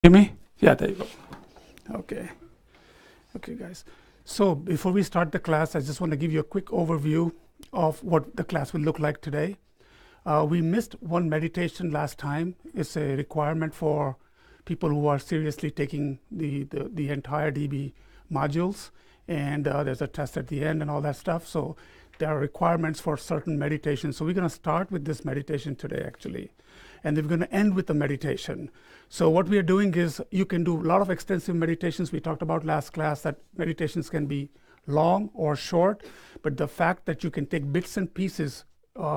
Hear me? Yeah, there you go. Okay. Okay, guys. So before we start the class, I just want to give you a quick overview of what the class will look like today. We missed one meditation last time. It's a requirement for people who are seriously taking the entire DB modules, and there's a test at the end and all that stuff. So there are requirements for certain meditations. So we're going to start with this meditation today, actually, and then we're going to end with the meditation. So what we are doing is you can do a lot of extensive meditations. We talked about last class that meditations can be long or short, but the fact that you can take bits and pieces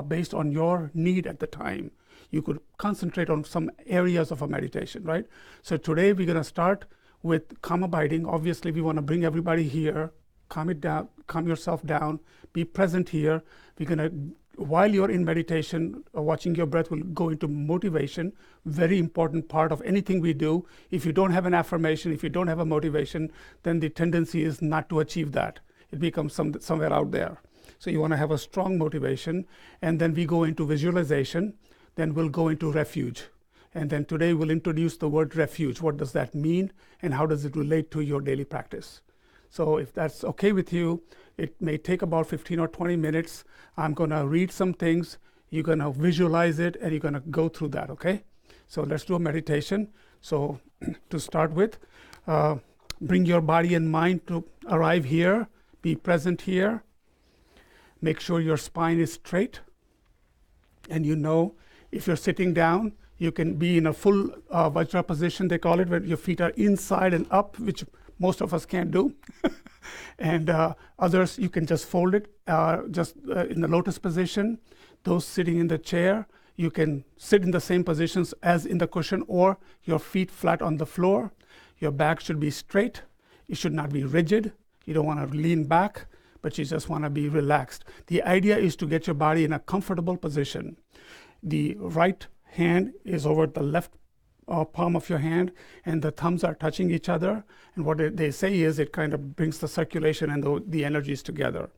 based on your need at the time, you could concentrate on some areas of a meditation, right? So today we're going to start with calm abiding. Obviously, we want to bring everybody here, calm it down, calm yourself down, be present here. We're going to, while you're in meditation, watching your breath will go into motivation, very important part of anything we do. If you don't have an affirmation, if you don't have a motivation, then the tendency is not to achieve that. It becomes somewhere out there. So you want to have a strong motivation, and then we go into visualization, then we'll go into refuge. And then today we'll introduce the word refuge. What does that mean, and how does it relate to your daily practice? So if that's okay with you, it may take about 15 or 20 minutes. I'm going to read some things. You're going to visualize it, and you're going to go through that, okay? So let's do a meditation. So to start with, bring your body and mind to arrive here. Be present here. Make sure your spine is straight. And you know, if you're sitting down, you can be in a full Vajra position, they call it, where your feet are inside and up, which most of us can't do. And others, you can just fold it in the lotus position. Those sitting in the chair, you can sit in the same positions as in the cushion, or your feet flat on the floor. Your back should be straight. It should not be rigid. You don't want to lean back, but you just want to be relaxed. The idea is to get your body in a comfortable position. The right hand is over the left palm of your hand, and the thumbs are touching each other. And what they say is it kind of brings the circulation and the energies together.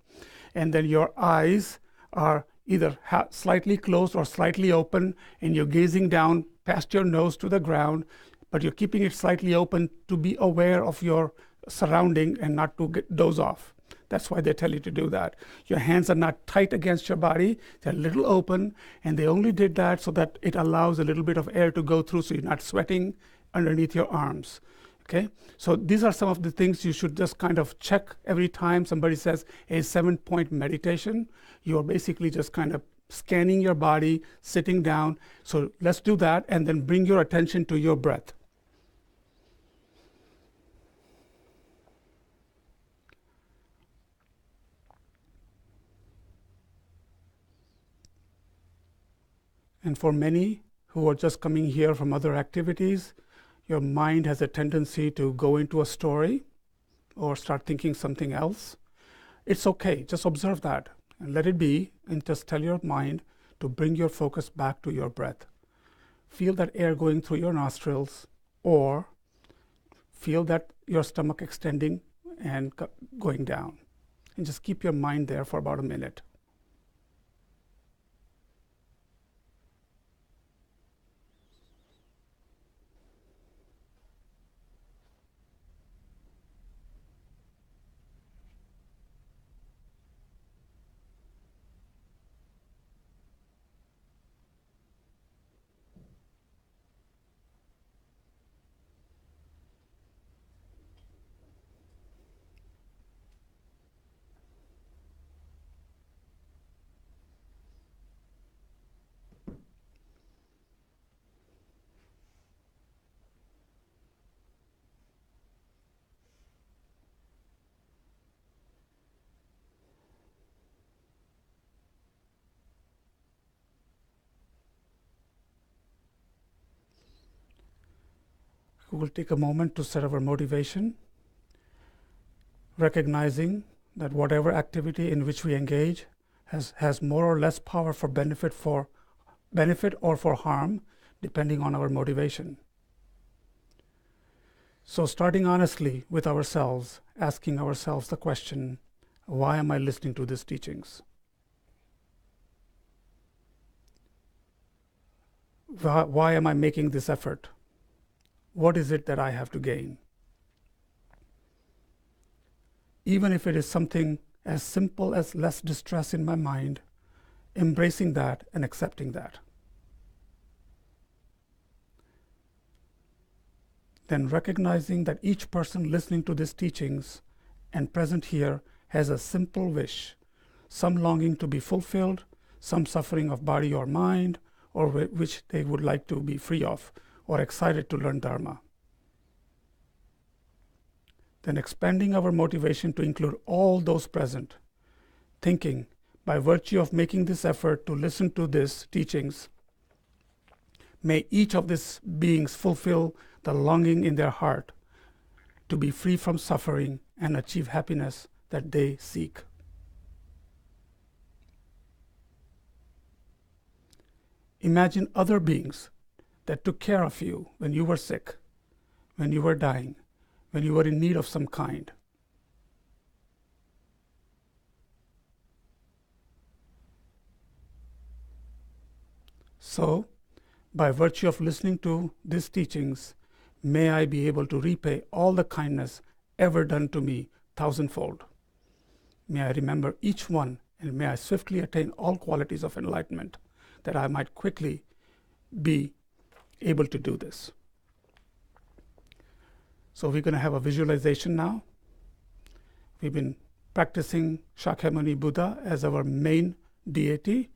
And then your eyes are either slightly closed or slightly open, and you're gazing down past your nose to the ground, but you're keeping it slightly open to be aware of your surrounding and not to doze off. That's why they tell you to do that. Your hands are not tight against your body. They're a little open, and they only did that so that it allows a little bit of air to go through so you're not sweating underneath your arms. Okay? So these are some of the things you should just kind of check every time somebody says a 7-point meditation. You're basically just kind of scanning your body, sitting down. So let's do that, and then bring your attention to your breath. And for many who are just coming here from other activities, your mind has a tendency to go into a story or start thinking something else. It's okay. Just observe that and let it be, and just tell your mind to bring your focus back to your breath. Feel that air going through your nostrils, or feel that your stomach extending and going down. And just keep your mind there for about a minute. We will take a moment to set our motivation, recognizing that whatever activity in which we engage has more or less power for benefit or for harm, depending on our motivation. So starting honestly with ourselves, asking ourselves the question, why am I listening to these teachings? Why am I making this effort? What is it that I have to gain? Even if it is something as simple as less distress in my mind, embracing that and accepting that. Then recognizing that each person listening to these teachings and present here has a simple wish, some longing to be fulfilled, some suffering of body or mind, or which they would like to be free of, or excited to learn Dharma. Then expanding our motivation to include all those present, thinking, by virtue of making this effort to listen to these teachings, may each of these beings fulfill the longing in their heart to be free from suffering and achieve happiness that they seek. Imagine other beings that took care of you when you were sick, when you were dying, when you were in need of some kind. So, by virtue of listening to these teachings, may I be able to repay all the kindness ever done to me thousandfold. May I remember each one, and may I swiftly attain all qualities of enlightenment, that I might quickly be able to do this. So we're going to have a visualization now. We've been practicing Shakyamuni Buddha as our main deity,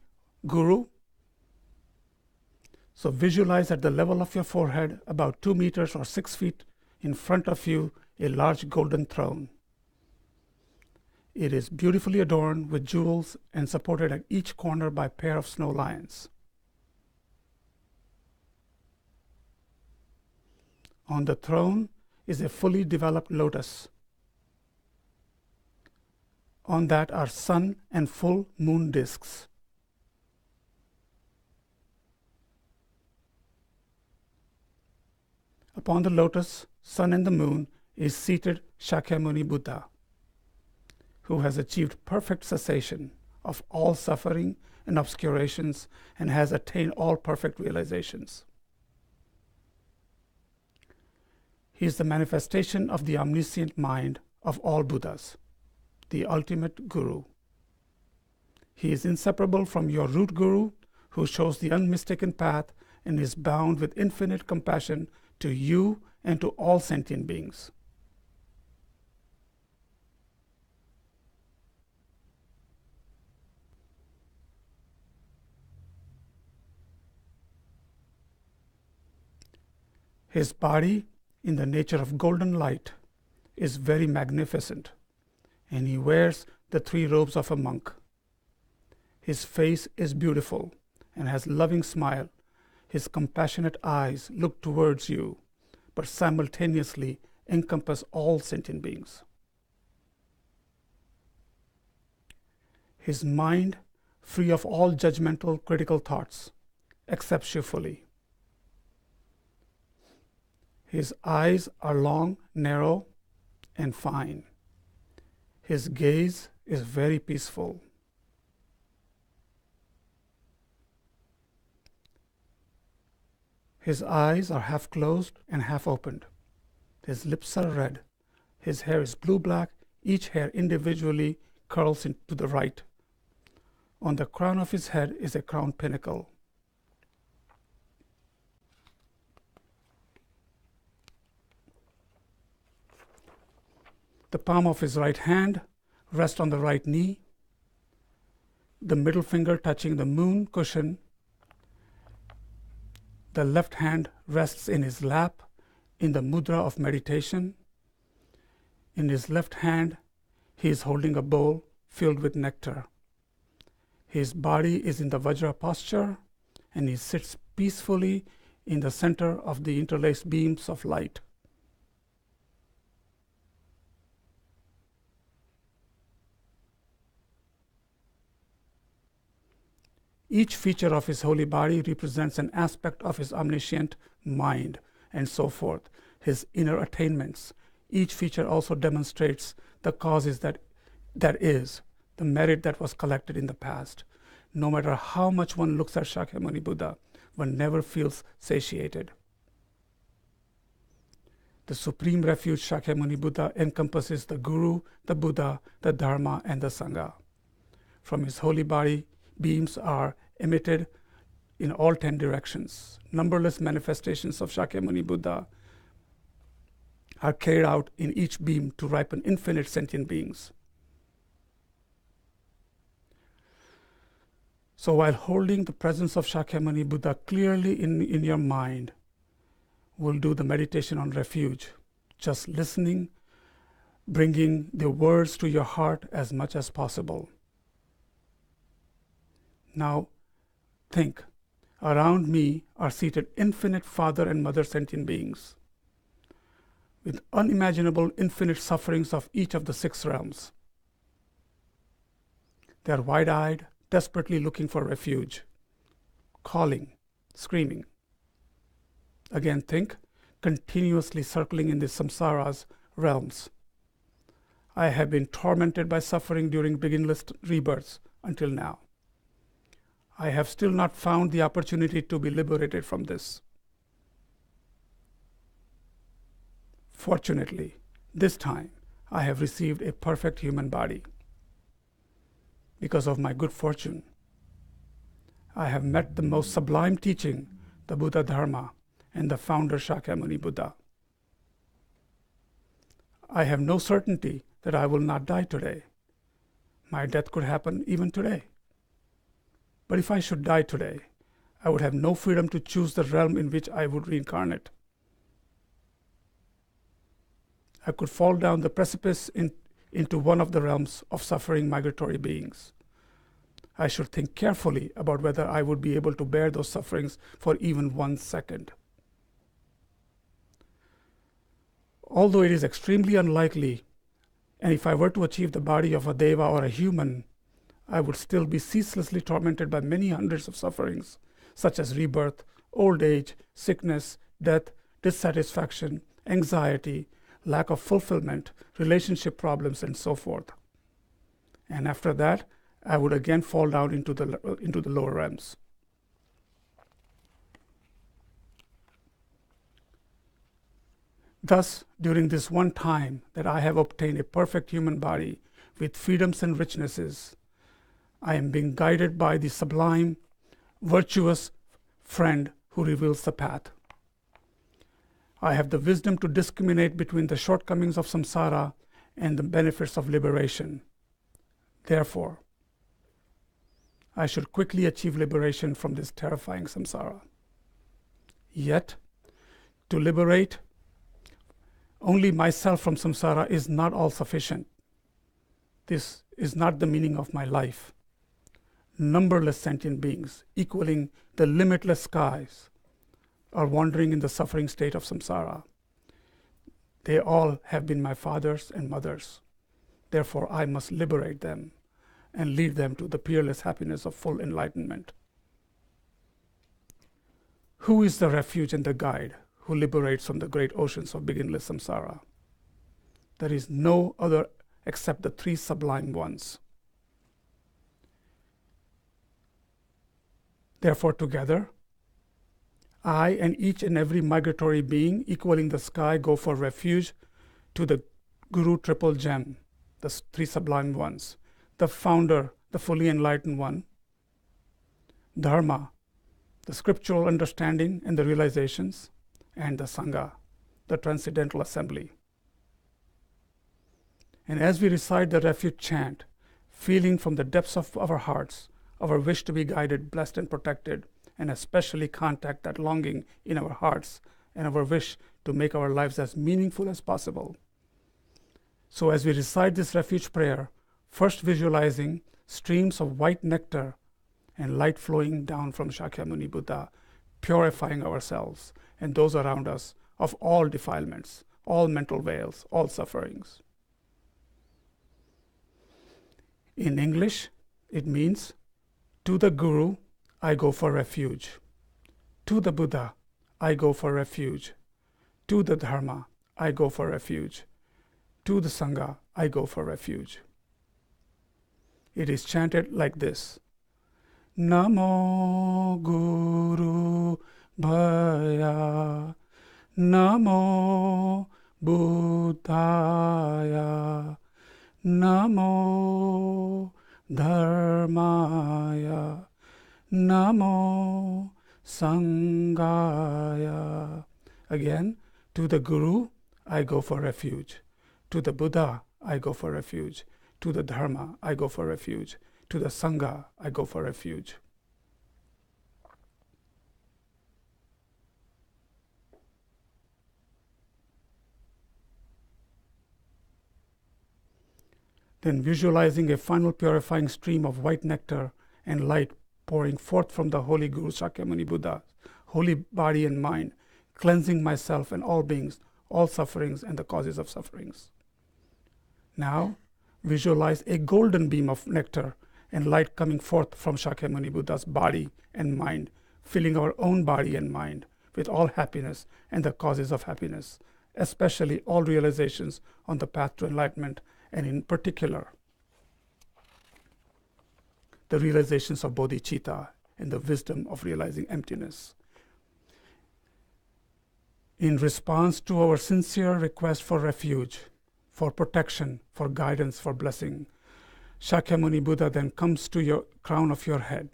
guru. So visualize at the level of your forehead, about 2 meters or 6 feet in front of you, a large golden throne. It is beautifully adorned with jewels and supported at each corner by a pair of snow lions. On the throne is a fully developed lotus. On that are sun and full moon discs. Upon the lotus, sun and the moon is seated Shakyamuni Buddha, who has achieved perfect cessation of all suffering and obscurations and has attained all perfect realizations. He is the manifestation of the omniscient mind of all Buddhas, the ultimate guru. He is inseparable from your root guru, who shows the unmistaken path and is bound with infinite compassion to you and to all sentient beings. His body, in the nature of golden light, is very magnificent, and he wears the 3 robes of a monk. His face is beautiful and has loving smile. His compassionate eyes look towards you, but simultaneously encompass all sentient beings. His mind, free of all judgmental, critical thoughts, accepts you fully. His eyes are long, narrow, and fine. His gaze is very peaceful. His eyes are half closed and half opened. His lips are red. His hair is blue-black. Each hair individually curls to the right. On the crown of his head is a crown pinnacle. The palm of his right hand rests on the right knee, the middle finger touching the moon cushion. The left hand rests in his lap in the mudra of meditation. In his left hand, he is holding a bowl filled with nectar. His body is in the Vajra posture, and he sits peacefully in the center of the interlaced beams of light. Each feature of his holy body represents an aspect of his omniscient mind, and so forth, his inner attainments. Each feature also demonstrates the causes that is, the merit that was collected in the past. No matter how much one looks at Shakyamuni Buddha, one never feels satiated. The supreme refuge Shakyamuni Buddha encompasses the Guru, the Buddha, the Dharma, and the Sangha. From his holy body, beams are emitted in all 10 directions. Numberless manifestations of Shakyamuni Buddha are carried out in each beam to ripen infinite sentient beings. So while holding the presence of Shakyamuni Buddha clearly in your mind, we'll do the meditation on refuge, just listening, bringing the words to your heart as much as possible. Now think, around me are seated infinite father and mother sentient beings with unimaginable infinite sufferings of each of the 6 realms. They are wide-eyed, desperately looking for refuge, calling, screaming. Again, think, continuously circling in the samsara's realms. I have been tormented by suffering during beginningless rebirths until now. I have still not found the opportunity to be liberated from this. Fortunately, this time I have received a perfect human body. Because of my good fortune, I have met the most sublime teaching, the Buddha Dharma, and the founder Shakyamuni Buddha. I have no certainty that I will not die today. My death could happen even today. But if I should die today, I would have no freedom to choose the realm in which I would reincarnate. I could fall down the precipice into one of the realms of suffering migratory beings. I should think carefully about whether I would be able to bear those sufferings for even 1 second. Although it is extremely unlikely, and if I were to achieve the body of a deva or a human, I would still be ceaselessly tormented by many hundreds of sufferings, such as rebirth, old age, sickness, death, dissatisfaction, anxiety, lack of fulfillment, relationship problems, and so forth. And after that, I would again fall down into the lower realms. Thus, during this one time that I have obtained a perfect human body with freedoms and richnesses, I am being guided by the sublime, virtuous friend who reveals the path. I have the wisdom to discriminate between the shortcomings of samsara and the benefits of liberation. Therefore, I should quickly achieve liberation from this terrifying samsara. Yet, to liberate only myself from samsara is not all sufficient. This is not the meaning of my life. Numberless sentient beings, equaling the limitless skies, are wandering in the suffering state of samsara. They all have been my fathers and mothers. Therefore, I must liberate them and lead them to the peerless happiness of full enlightenment. Who is the refuge and the guide who liberates from the great oceans of beginningless samsara? There is no other except the 3 sublime ones. Therefore, together, I and each and every migratory being equaling the sky go for refuge to the Guru Triple Gem, the 3 sublime ones, the founder, the fully enlightened one, Dharma, the scriptural understanding and the realizations, and the Sangha, the transcendental assembly. And as we recite the refuge chant, feeling from the depths of our hearts our wish to be guided, blessed, and protected, and especially contact that longing in our hearts and our wish to make our lives as meaningful as possible. So as we recite this refuge prayer, first visualizing streams of white nectar and light flowing down from Shakyamuni Buddha, purifying ourselves and those around us of all defilements, all mental veils, all sufferings. In English, it means, to the Guru, I go for refuge. To the Buddha, I go for refuge. To the Dharma, I go for refuge. To the Sangha, I go for refuge. It is chanted like this. Namo Guru Bhaya, Namo Buddhaya, Namo Dharmaya, Namo Sanghaya. Again, to the Guru, I go for refuge. To the Buddha, I go for refuge. To the Dharma, I go for refuge. To the Sangha, I go for refuge. Then visualizing a final purifying stream of white nectar and light pouring forth from the holy Guru Shakyamuni Buddha's holy body and mind, cleansing myself and all beings, all sufferings and the causes of sufferings. Now, visualize a golden beam of nectar and light coming forth from Shakyamuni Buddha's body and mind, filling our own body and mind with all happiness and the causes of happiness, especially all realizations on the path to enlightenment, and in particular, the realizations of Bodhichitta and the wisdom of realizing emptiness. In response to our sincere request for refuge, for protection, for guidance, for blessing, Shakyamuni Buddha then comes to your crown of your head,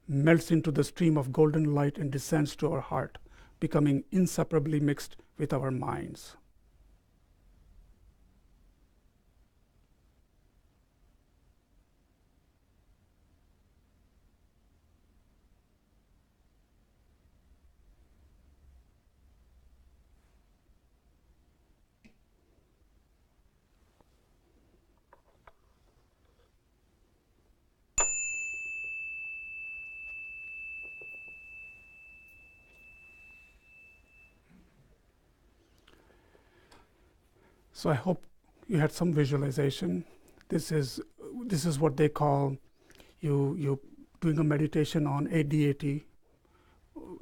melts into the stream of golden light and descends to our heart, becoming inseparably mixed with our minds. So I hope you had some visualization. This is what they call you doing a meditation on a deity,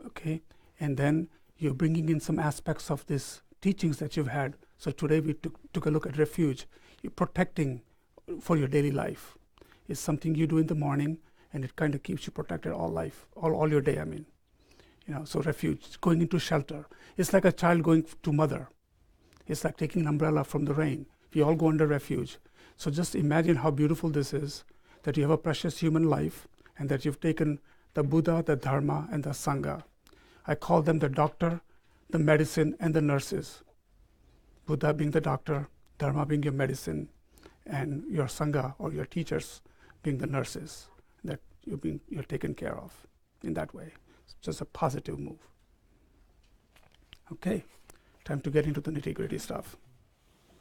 okay, and then you're bringing in some aspects of these teachings that you've had. So today we took a look at refuge. You're protecting for your daily life. It's something you do in the morning, and it kind of keeps you protected all life, all your day. I mean, so refuge, going into shelter. It's like a child going to mother. It's like taking an umbrella from the rain. We all go under refuge. So just imagine how beautiful this is, that you have a precious human life and that you've taken the Buddha, the Dharma, and the Sangha. I call them the doctor, the medicine, and the nurses. Buddha being the doctor, Dharma being your medicine, and your Sangha or your teachers being the nurses that you're taken care of in that way. It's just a positive move. Okay. Time to get into the nitty-gritty stuff.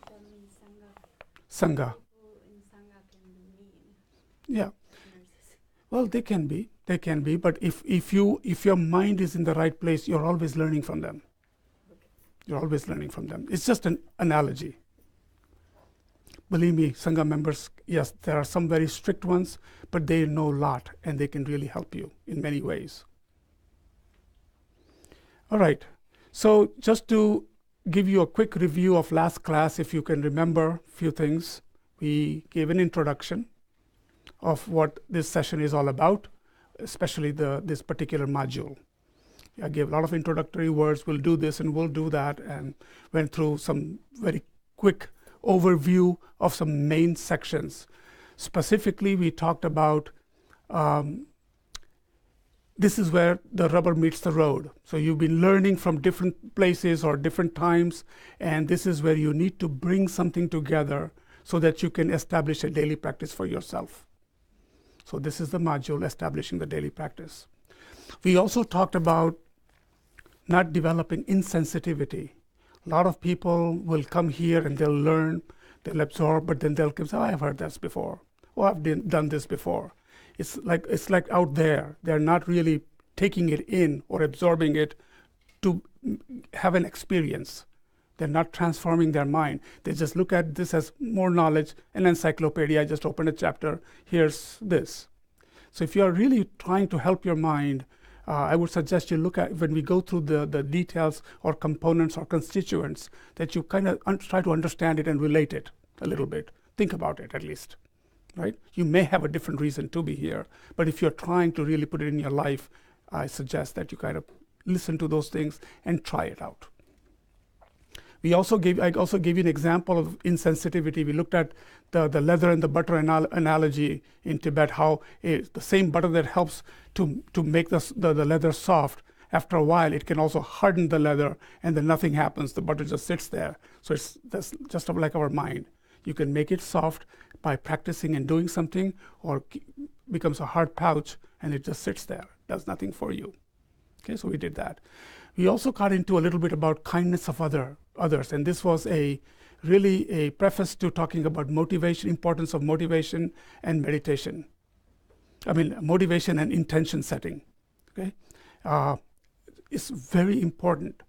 That means Sangha. People in Sangha can be mean. Yeah. Nurses. Well, they can be, but if your mind is in the right place, you're always learning from them. Okay. You're always learning from them. It's just an analogy. Believe me, Sangha members, yes, there are some very strict ones, but they know a lot and they can really help you in many ways. All right. So just to give you a quick review of last class, if you can remember a few things. We gave an introduction of what this session is all about, especially this particular module. I gave a lot of introductory words, we'll do this and we'll do that, and went through some very quick overview of some main sections. Specifically, we talked about this is where the rubber meets the road. So you've been learning from different places or different times, and this is where you need to bring something together so that you can establish a daily practice for yourself. So this is the module, establishing the daily practice. We also talked about not developing insensitivity. A lot of people will come here and they'll learn, they'll absorb, but then they'll say, oh, I've heard this before. Oh, I've done this before. It's like out there. They're not really taking it in or absorbing it to have an experience. They're not transforming their mind. They just look at this as more knowledge, an encyclopedia. I just opened a chapter. Here's this. So if you are really trying to help your mind, I would suggest you look at, when we go through the details or components or constituents, that you kind of try to understand it and relate it a little bit. Think about it at least. Right? You may have a different reason to be here, but if you're trying to really put it in your life, I suggest that you kind of listen to those things and try it out. I also gave you an example of insensitivity. We looked at the leather and the butter analogy in Tibet, how the same butter that helps to make the leather soft, after a while it can also harden the leather, and then nothing happens. The butter just sits there. So that's just like our mind. You can make it soft by practicing and doing something, or becomes a hard pouch and it just sits there, does nothing for you. Okay, so we did that. We also got into a little bit about kindness of others, and this was really a preface to talking about motivation, importance of motivation and meditation. Motivation and intention setting. Okay, it's very important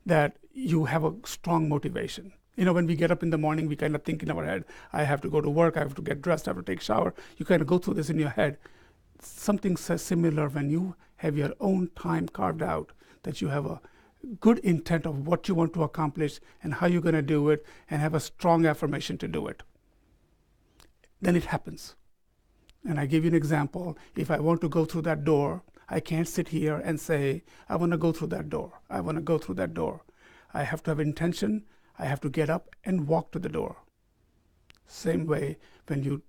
that you have a strong motivation. When we get up in the morning, we kind of think in our head, I have to go to work, I have to get dressed, I have to take a shower. You kind of go through this in your head. Something similar when you have your own time carved out, that you have a good intent of what you want to accomplish and how you're going to do it, and have a strong affirmation to do it. Then it happens. And I give you an example. If I want to go through that door, I can't sit here and say, I want to go through that door. I want to go through that door. I have to have intention. I have to get up and walk to the door. Same way, when you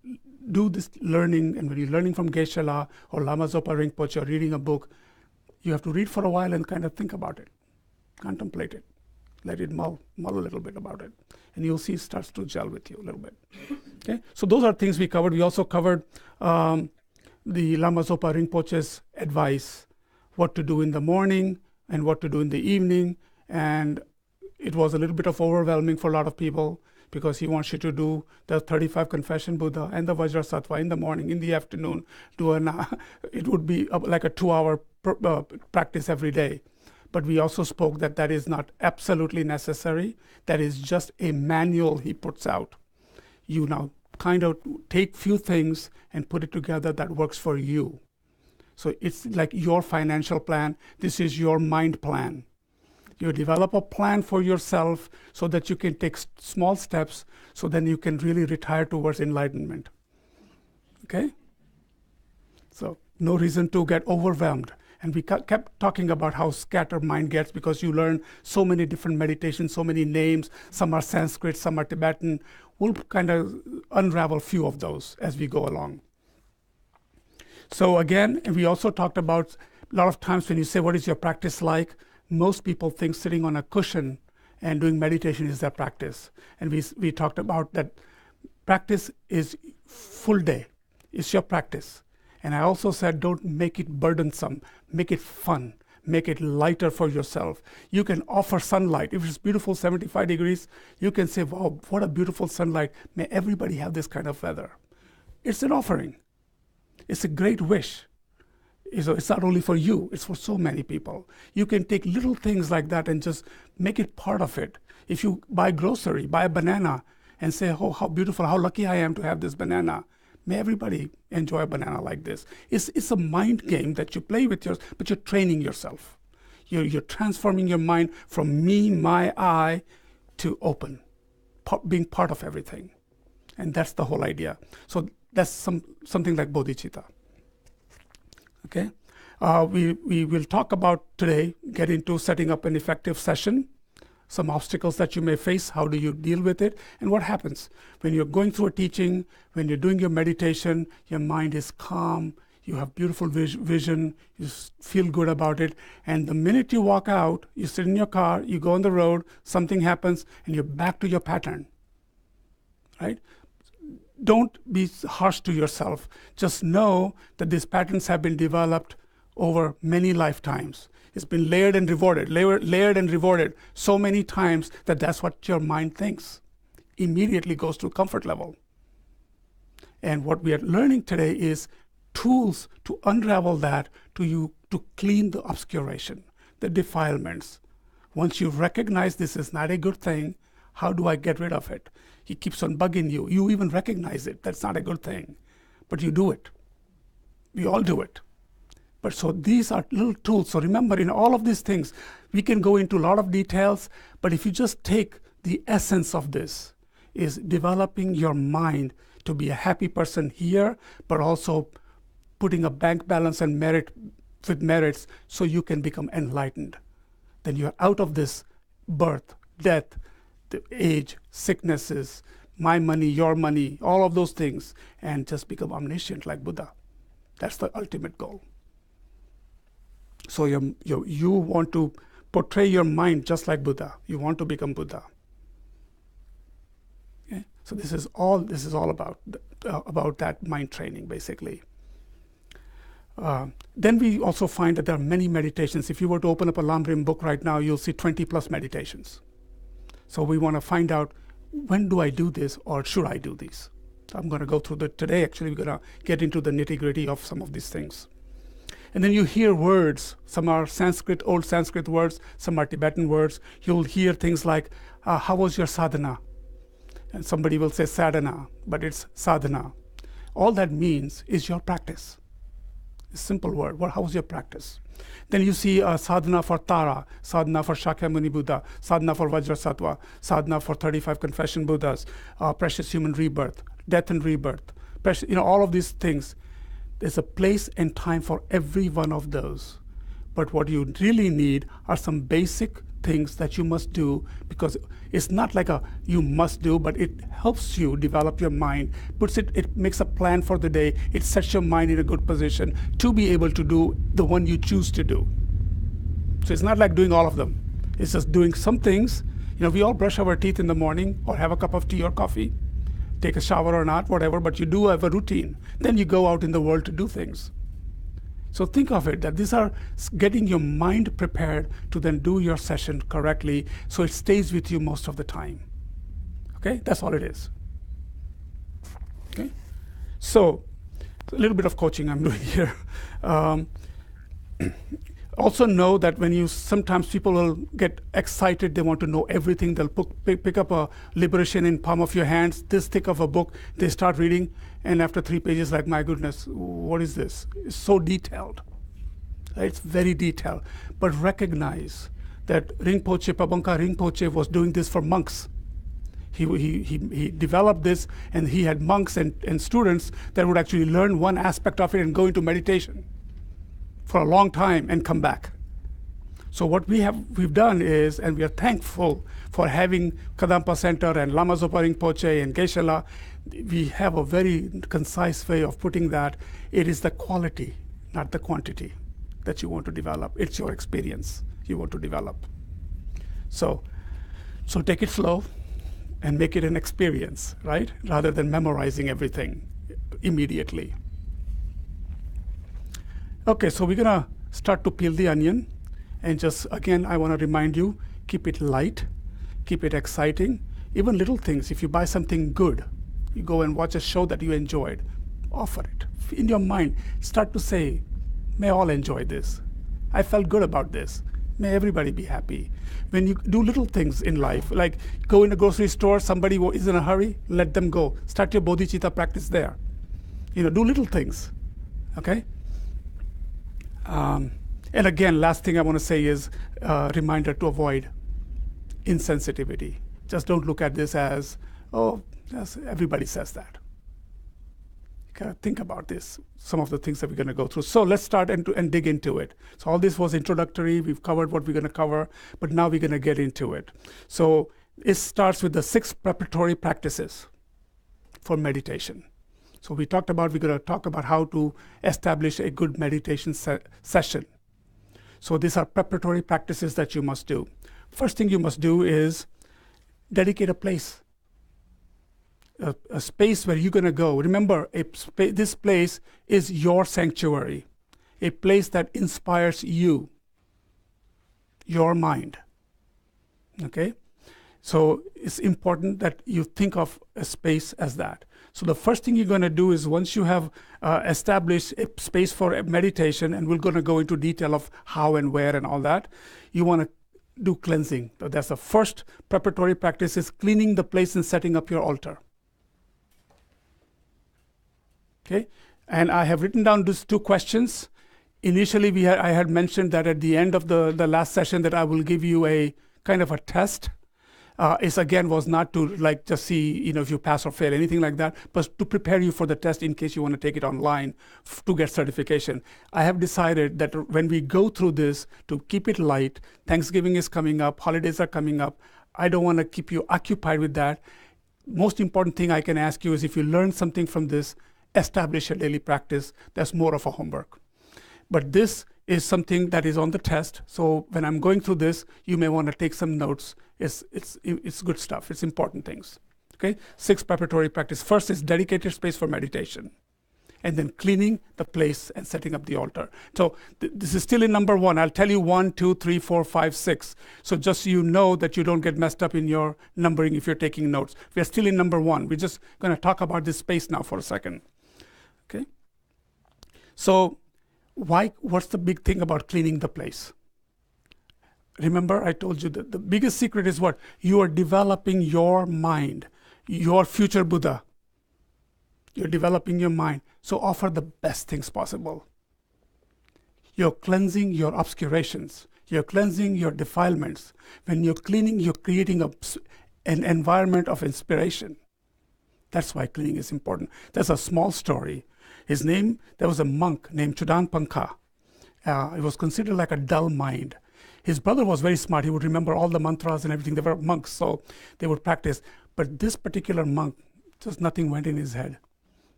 do this learning, and when you're learning from Geshe-la or Lama Zopa Rinpoche, or reading a book, you have to read for a while and kind of think about it, contemplate it, let it mull a little bit about it, and you'll see it starts to gel with you a little bit. Okay, so those are things we covered. We also covered the Lama Zopa Rinpoche's advice, what to do in the morning and what to do in the evening, and it was a little bit of overwhelming for a lot of people, because he wants you to do the 35 Confession Buddha and the Vajrasattva in the morning, in the afternoon. It would be like a 2-hour practice every day. But we also spoke that is not absolutely necessary. That is just a manual he puts out. You now kind of take few things and put it together that works for you. So it's like your financial plan. This is your mind plan. You develop a plan for yourself so that you can take small steps, so then you can really retire towards enlightenment. Okay? So no reason to get overwhelmed. And we kept talking about how scattered mind gets, because you learn so many different meditations, so many names. Some are Sanskrit, some are Tibetan. We'll kind of unravel a few of those as we go along. So again, we also talked about, a lot of times when you say, what is your practice like? Most people think sitting on a cushion and doing meditation is their practice. And we talked about that practice is full day. It's your practice. And I also said, don't make it burdensome. Make it fun. Make it lighter for yourself. You can offer sunlight. If it's beautiful 75 degrees, you can say, wow, what a beautiful sunlight. May everybody have this kind of weather. It's an offering. It's a great wish. It's not only for you, it's for so many people. You can take little things like that and just make it part of it. If you buy grocery, buy a banana, and say, oh, how beautiful, how lucky I am to have this banana. May everybody enjoy a banana like this. It's a mind game that you play with but you're training yourself. You're transforming your mind from me, my, I, to open, being part of everything. And that's the whole idea. So that's something like Bodhichitta. Okay, we will talk about today, get into setting up an effective session, some obstacles that you may face, how do you deal with it, and what happens when you're going through a teaching, when you're doing your meditation, your mind is calm, you have beautiful vision, you feel good about it, and the minute you walk out, you sit in your car, you go on the road, something happens, and you're back to your pattern, right? Don't be harsh to yourself. Just know that these patterns have been developed over many lifetimes. It's been layered and rewarded so many times that that's what your mind thinks. Immediately goes to comfort level. And what we are learning today is tools to unravel that, to clean the obscuration, the defilements. Once you recognize this is not a good thing, how do I get rid of it? He keeps on bugging you. You even recognize it. That's not a good thing. But you do it. We all do it. But so these are little tools. So remember, in all of these things, we can go into a lot of details. But if you just take the essence of this, is developing your mind to be a happy person here, but also putting a bank balance and merits so you can become enlightened. Then you're out of this birth, death, the age, sicknesses, my money, your money, all of those things, and just become omniscient like Buddha. That's the ultimate goal. So you want to portray your mind just like Buddha. You want to become Buddha. Okay? So this is all about that mind training, basically. Then we also find that there are many meditations. If you were to open up a Lamrim book right now, you'll see 20 plus meditations. So we want to find out, when do I do this, or should I do these? So I'm going to go through today. Actually, we're going to get into the nitty-gritty of some of these things. And then you hear words. Some are Sanskrit, old Sanskrit words. Some are Tibetan words. You'll hear things like, how was your sadhana? And somebody will say sadhana, but it's sadhana. All that means is your practice. A simple word. How was your practice? Then you see sadhana for Tara, sadhana for Shakyamuni Buddha, sadhana for Vajrasattva, sadhana for 35 confession Buddhas, precious human rebirth, death and rebirth, all of these things. There's a place and time for every one of those. But what you really need are some basic things that you must do, because it's not like you must do, but it helps you develop your mind, it makes a plan for the day, it sets your mind in a good position to be able to do the one you choose to do. So it's not like doing all of them. It's just doing some things. We all brush our teeth in the morning, or have a cup of tea or coffee, take a shower or not, whatever, but you do have a routine. Then you go out in the world to do things. So think of it, that these are getting your mind prepared to then do your session correctly, so it stays with you most of the time. Okay, that's all it is. Okay, so a little bit of coaching I'm doing here. Also know that sometimes people will get excited, they want to know everything. They'll pick up a Liberation in palm of your hands, this thick of a book, they start reading, and after 3 pages, like, my goodness, what is this? It's so detailed. It's very detailed. But recognize that Rinpoche, Pabanka Rinpoche, was doing this for monks. He developed this, and he had monks and students that would actually learn one aspect of it and go into meditation for a long time and come back. So what we've done is, and we are thankful for having Kadampa Center and Lama Zopa Rinpoche and Geshe-la, we have a very concise way of putting that. It is the quality, not the quantity, that you want to develop. It's your experience you want to develop. So take it slow and make it an experience, right? Rather than memorizing everything immediately. Okay, so we're gonna start to peel the onion, and just again, I want to remind you, keep it light, keep it exciting. Even little things, if you buy something good, you go and watch a show that you enjoyed, offer it. In your mind, start to say, may all enjoy this. I felt good about this. May everybody be happy. When you do little things in life, like go in a grocery store, somebody is in a hurry, let them go. Start your Bodhichitta practice there. Do little things, okay? And again, last thing I want to say is a reminder to avoid insensitivity. Just don't look at this as, yes, everybody says that. You gotta think about this, some of the things that we're going to go through. So let's start and dig into it. So all this was introductory. We've covered what we're going to cover, but now we're going to get into it. So it starts with the 6 preparatory practices for meditation. So we're going to talk about how to establish a good meditation session. So these are preparatory practices that you must do. First thing you must do is dedicate a place, a space where you're going to go. Remember, this place is your sanctuary, a place that inspires you, your mind. Okay? So it's important that you think of a space as that. So the first thing you're going to do is, once you have established a space for meditation, and we're going to go into detail of how and where and all that, you want to do cleansing. So that's the first preparatory practice, is cleaning the place and setting up your altar. Okay, and I have written down these 2 questions. Initially, I had mentioned that at the end of the last session that I will give you a kind of a test. Was not to just see if you pass or fail, anything like that, but to prepare you for the test in case you want to take it online to get certification. I have decided that when we go through this, to keep it light, Thanksgiving is coming up, holidays are coming up, I don't want to keep you occupied with that. Most important thing I can ask you is if you learn something from this, establish a daily practice. That's more of a homework. But this is something that is on the test. So when I'm going through this, you may want to take some notes. It's good stuff. It's important things. Okay? 6 preparatory practice. First is dedicated space for meditation. And then cleaning the place and setting up the altar. So this is still in number 1. I'll tell you 1, 2, 3, 4, 5, 6. So just so you know that you don't get messed up in your numbering if you're taking notes. We're still in number 1. We're just going to talk about this space now for a second. Okay? So what's the big thing about cleaning the place? Remember, I told you that the biggest secret is what? You are developing your mind, your future Buddha. You're developing your mind. So offer the best things possible. You're cleansing your obscurations. You're cleansing your defilements. When you're cleaning, you're creating an environment of inspiration. That's why cleaning is important. There's a small story. There was a monk named Chudanpanka. He was considered like a dull mind. His brother was very smart. He would remember all the mantras and everything. They were monks, so they would practice. But this particular monk, just nothing went in his head.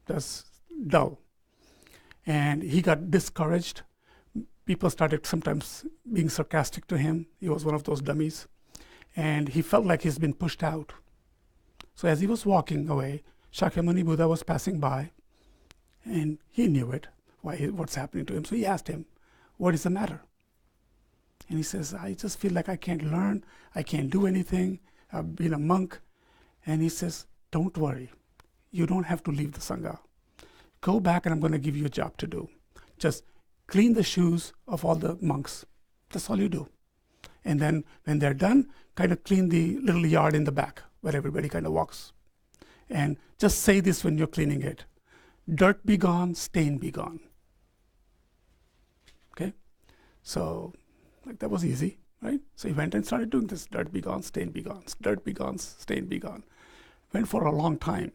Just dull. And he got discouraged. People started sometimes being sarcastic to him. He was one of those dummies. And he felt like he's been pushed out. So as he was walking away, Shakyamuni Buddha was passing by. And he knew it, what's happening to him. So he asked him, what is the matter? And he says, I just feel like I can't learn. I can't do anything. I've been a monk. And he says, don't worry. You don't have to leave the Sangha. Go back and I'm going to give you a job to do. Just clean the shoes of all the monks. That's all you do. And then when they're done, kind of clean the little yard in the back where everybody kind of walks. And just say this when you're cleaning it. Dirt be gone, stain be gone. Okay? So, like that was easy, right? So he went and started doing this. Dirt be gone, stain be gone. Dirt be gone, stain be gone. Went for a long time.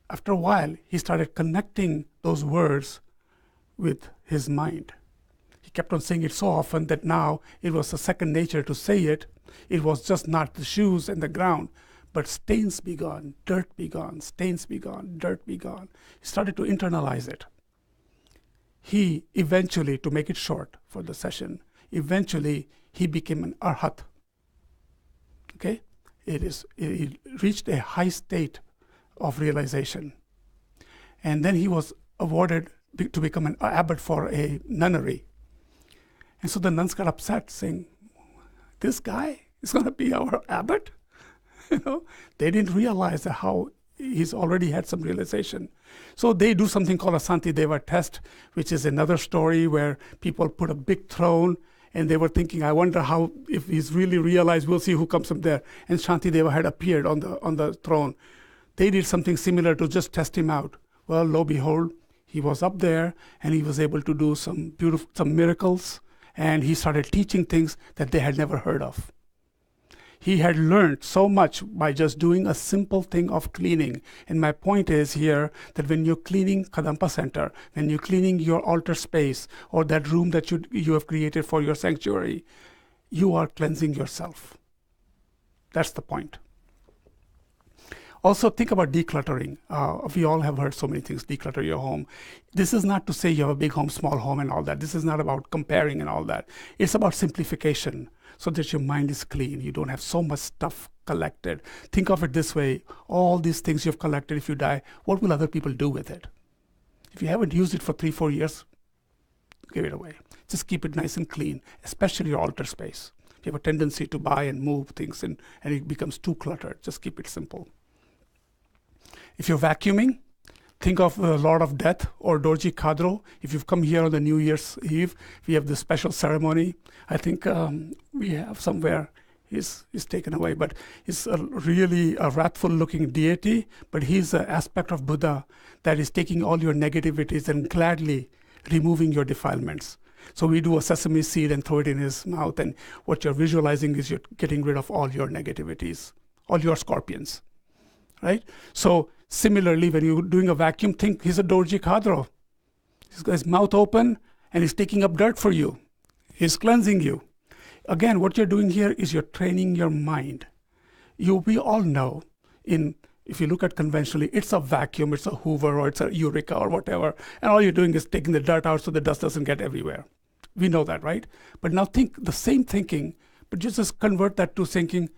After a while, he started connecting those words with his mind. He kept on saying it so often that now it was a second nature to say it. It was just not the shoes and the ground, but stains be gone, dirt be gone, stains be gone, dirt be gone. He started to internalize it. He eventually, to make it short for the session, eventually he became an arhat. Okay? He reached a high state of realization. And then he was awarded to become an abbot for a nunnery. And so the nuns got upset, saying, this guy is going to be our abbot? They didn't realize how he's already had some realization. So they do something called a Santideva test, which is another story where people put a big throne and they were thinking, I wonder how, if he's really realized, we'll see who comes up there. And Shantideva had appeared on the throne. They did something similar to just test him out. Well, lo behold, he was up there and he was able to do some miracles, and he started teaching things that they had never heard of. He had learned so much by just doing a simple thing of cleaning. And my point is here that when you're cleaning Kadampa Center, when you're cleaning your altar space or that room that you have created for your sanctuary, you are cleansing yourself. That's the point. Also, think about decluttering. We all have heard so many things, declutter your home. This is not to say you have a big home, small home, and all that. This is not about comparing and all that. It's about simplification so that your mind is clean. You don't have so much stuff collected. Think of it this way. All these things you've collected, if you die, what will other people do with it? If you haven't used it for 3-4 years, give it away. Just keep it nice and clean, especially your altar space. If you have a tendency to buy and move things and it becomes too cluttered, just keep it simple. If you're vacuuming, think of the Lord of Death or Dorji Kadro. If you've come here on the New Year's Eve, we have this special ceremony. I think we have somewhere, he's taken away, but he's really a wrathful looking deity, but he's an aspect of Buddha that is taking all your negativities and gladly removing your defilements. So we do a sesame seed and throw it in his mouth, and what you're visualizing is you're getting rid of all your negativities, all your scorpions, right? So similarly, when you're doing a vacuum, think he's a Dorji Kadro. He's got his mouth open and he's taking up dirt for you. He's cleansing you. Again, what you're doing here is you're training your mind. We all know, if you look at conventionally, it's a vacuum, it's a Hoover, or it's a Eureka, or whatever, and all you're doing is taking the dirt out so the dust doesn't get everywhere. We know that, right? But now think the same thinking, but just convert that to thinking,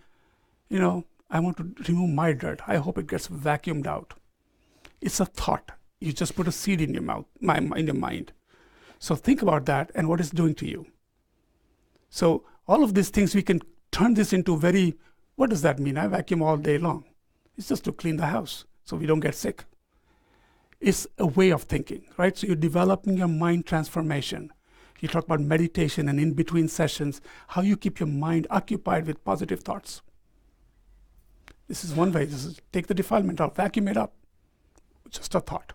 I want to remove my dirt. I hope it gets vacuumed out. It's a thought. You just put a seed in your mouth, in your mind. So think about that and what it's doing to you. So all of these things, we can turn this into what does that mean? I vacuum all day long. It's just to clean the house so we don't get sick. It's a way of thinking, right? So you're developing your mind transformation. You talk about meditation and in between sessions, how you keep your mind occupied with positive thoughts. This is one way. This is take the defilement out, vacuum it up. Just a thought.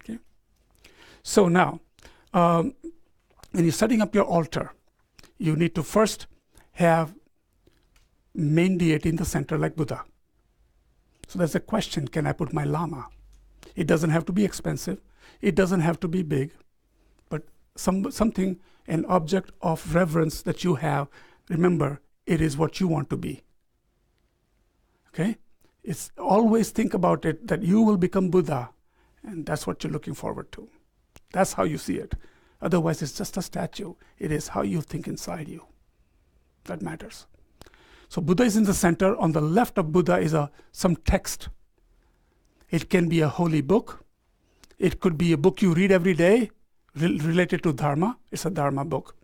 Okay. So now, when you're setting up your altar, you need to first have main deity in the center like Buddha. So there's a question, can I put my Lama? It doesn't have to be expensive. It doesn't have to be big, but something, an object of reverence that you have. Remember, it is what you want to be. Okay? It's always think about it that you will become Buddha, and that's what you're looking forward to. That's how you see it. Otherwise, it's just a statue. It is how you think inside you that matters. So Buddha is in the center. On the left of Buddha is some text. It can be a holy book. It could be a book you read every day related to Dharma. It's a Dharma book.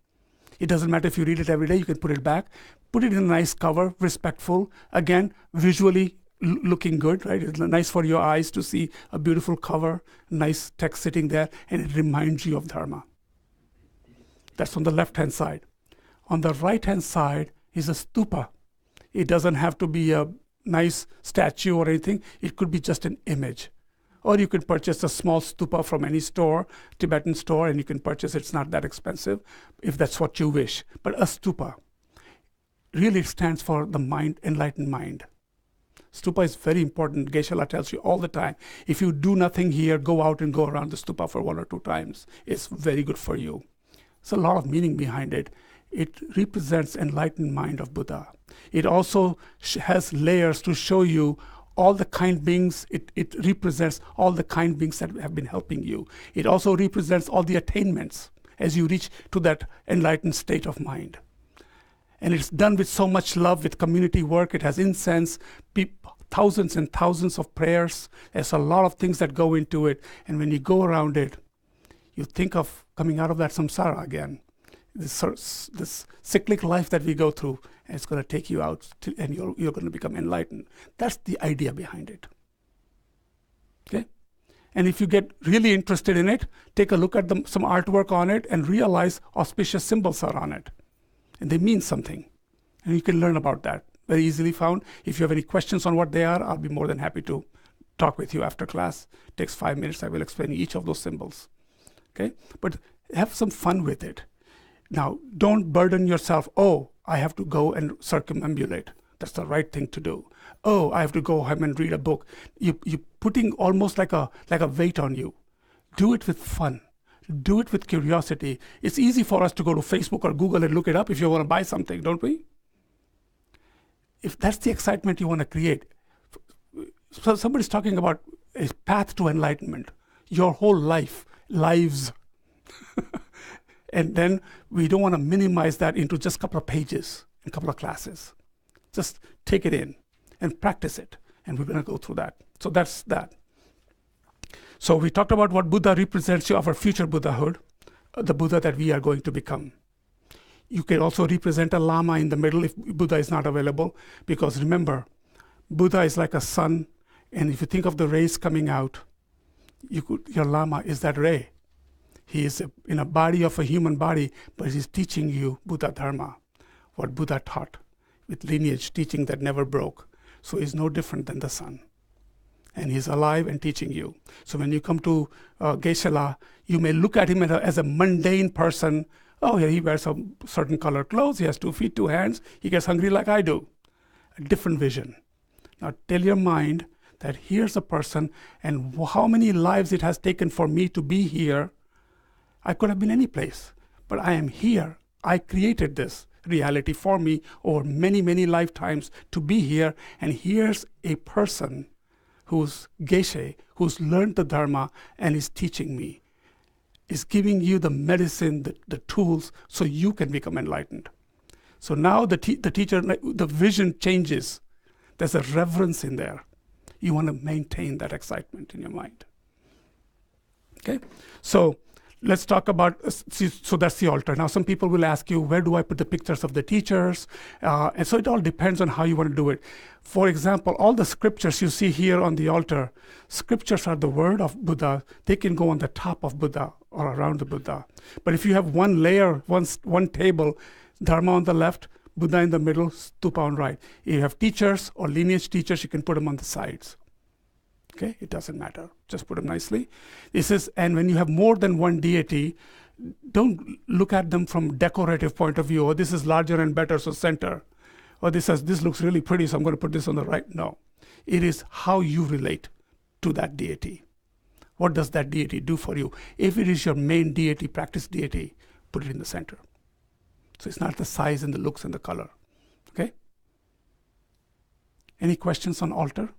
It doesn't matter if you read it every day. You can put it back. Put it in a nice cover, respectful. Again, visually looking good, right? It's nice for your eyes to see a beautiful cover, nice text sitting there, and it reminds you of Dharma. That's on the left-hand side. On the right-hand side is a stupa. It doesn't have to be a nice statue or anything. It could be just an image. Or you could purchase a small stupa from any store, Tibetan store, and you can purchase it. It's not that expensive if that's what you wish. But a stupa really stands for the mind, enlightened mind. Stupa is very important. Geshe-la tells you all the time, if you do nothing here, go out and go around the stupa for 1 or 2 times. It's very good for you. There's a lot of meaning behind it. It represents enlightened mind of Buddha. It also has layers to show you all the kind beings. It represents all the kind beings that have been helping you. It also represents all the attainments as you reach to that enlightened state of mind. And it's done with so much love, with community work. It has incense, thousands and thousands of prayers. There's a lot of things that go into it. And when you go around it, you think of coming out of that samsara again. This cyclic life that we go through, and it's going to take you out, and you're going to become enlightened. That's the idea behind it. Okay? And if you get really interested in it, take a look at some artwork on it and realize auspicious symbols are on it. And they mean something. And you can learn about that. Very easily found. If you have any questions on what they are, I'll be more than happy to talk with you after class. It takes 5 minutes. I will explain each of those symbols. Okay? But have some fun with it. Now, don't burden yourself. Oh, I have to go and circumambulate. That's the right thing to do. Oh, I have to go home and read a book. You're putting almost like a weight on you. Do it with fun. Do it with curiosity. It's easy for us to go to Facebook or Google and look it up if you want to buy something, don't we? If that's the excitement you want to create. So somebody's talking about a path to enlightenment. Your whole lives. And then we don't want to minimize that into just a couple of pages and a couple of classes. Just take it in and practice it. And we're going to go through that. So that's that. So we talked about what Buddha represents you of our future Buddhahood, the Buddha that we are going to become. You can also represent a Lama in the middle if Buddha is not available. Because remember, Buddha is like a sun. And if you think of the rays coming out, your Lama is that ray. He is in a body of a human body, but he's teaching you Buddha Dharma, what Buddha taught, with lineage, teaching that never broke. So he's no different than the sun. And he's alive and teaching you. So when you come to Geshe-la, you may look at him as a mundane person. Oh, yeah, he wears a certain color clothes. He has 2 feet, 2 hands. He gets hungry like I do. A different vision. Now tell your mind that here's a person, and how many lives it has taken for me to be here. I could have been any place, but I am here I created this reality for me over many, many lifetimes to be here. And here's a person who's Geshe, who's learned the Dharma and is teaching me, is giving you the medicine, the tools, so you can become enlightened. So now the teacher, the vision changes. There's a reverence in there. You want to maintain that excitement in your mind. Okay? So let's talk about, so that's the altar. Now some people will ask you, where do I put the pictures of the teachers? And so it all depends on how you want to do it. For example, all the scriptures you see here on the altar, scriptures are the word of Buddha. They can go on the top of Buddha or around the Buddha. But if you have one layer, one table, Dharma on the left, Buddha in the middle, Stupa on right. If you have teachers or lineage teachers, you can put them on the sides. Okay, it doesn't matter. Just put them nicely. This is, and when you have more than one deity, don't look at them from decorative point of view. Oh, this is larger and better, so center. Or this looks really pretty, so I'm going to put this on the right. No, it is how you relate to that deity. What does that deity do for you? If it is your main deity, practice deity, put it in the center. So it's not the size and the looks and the color. Okay? Any questions on altar?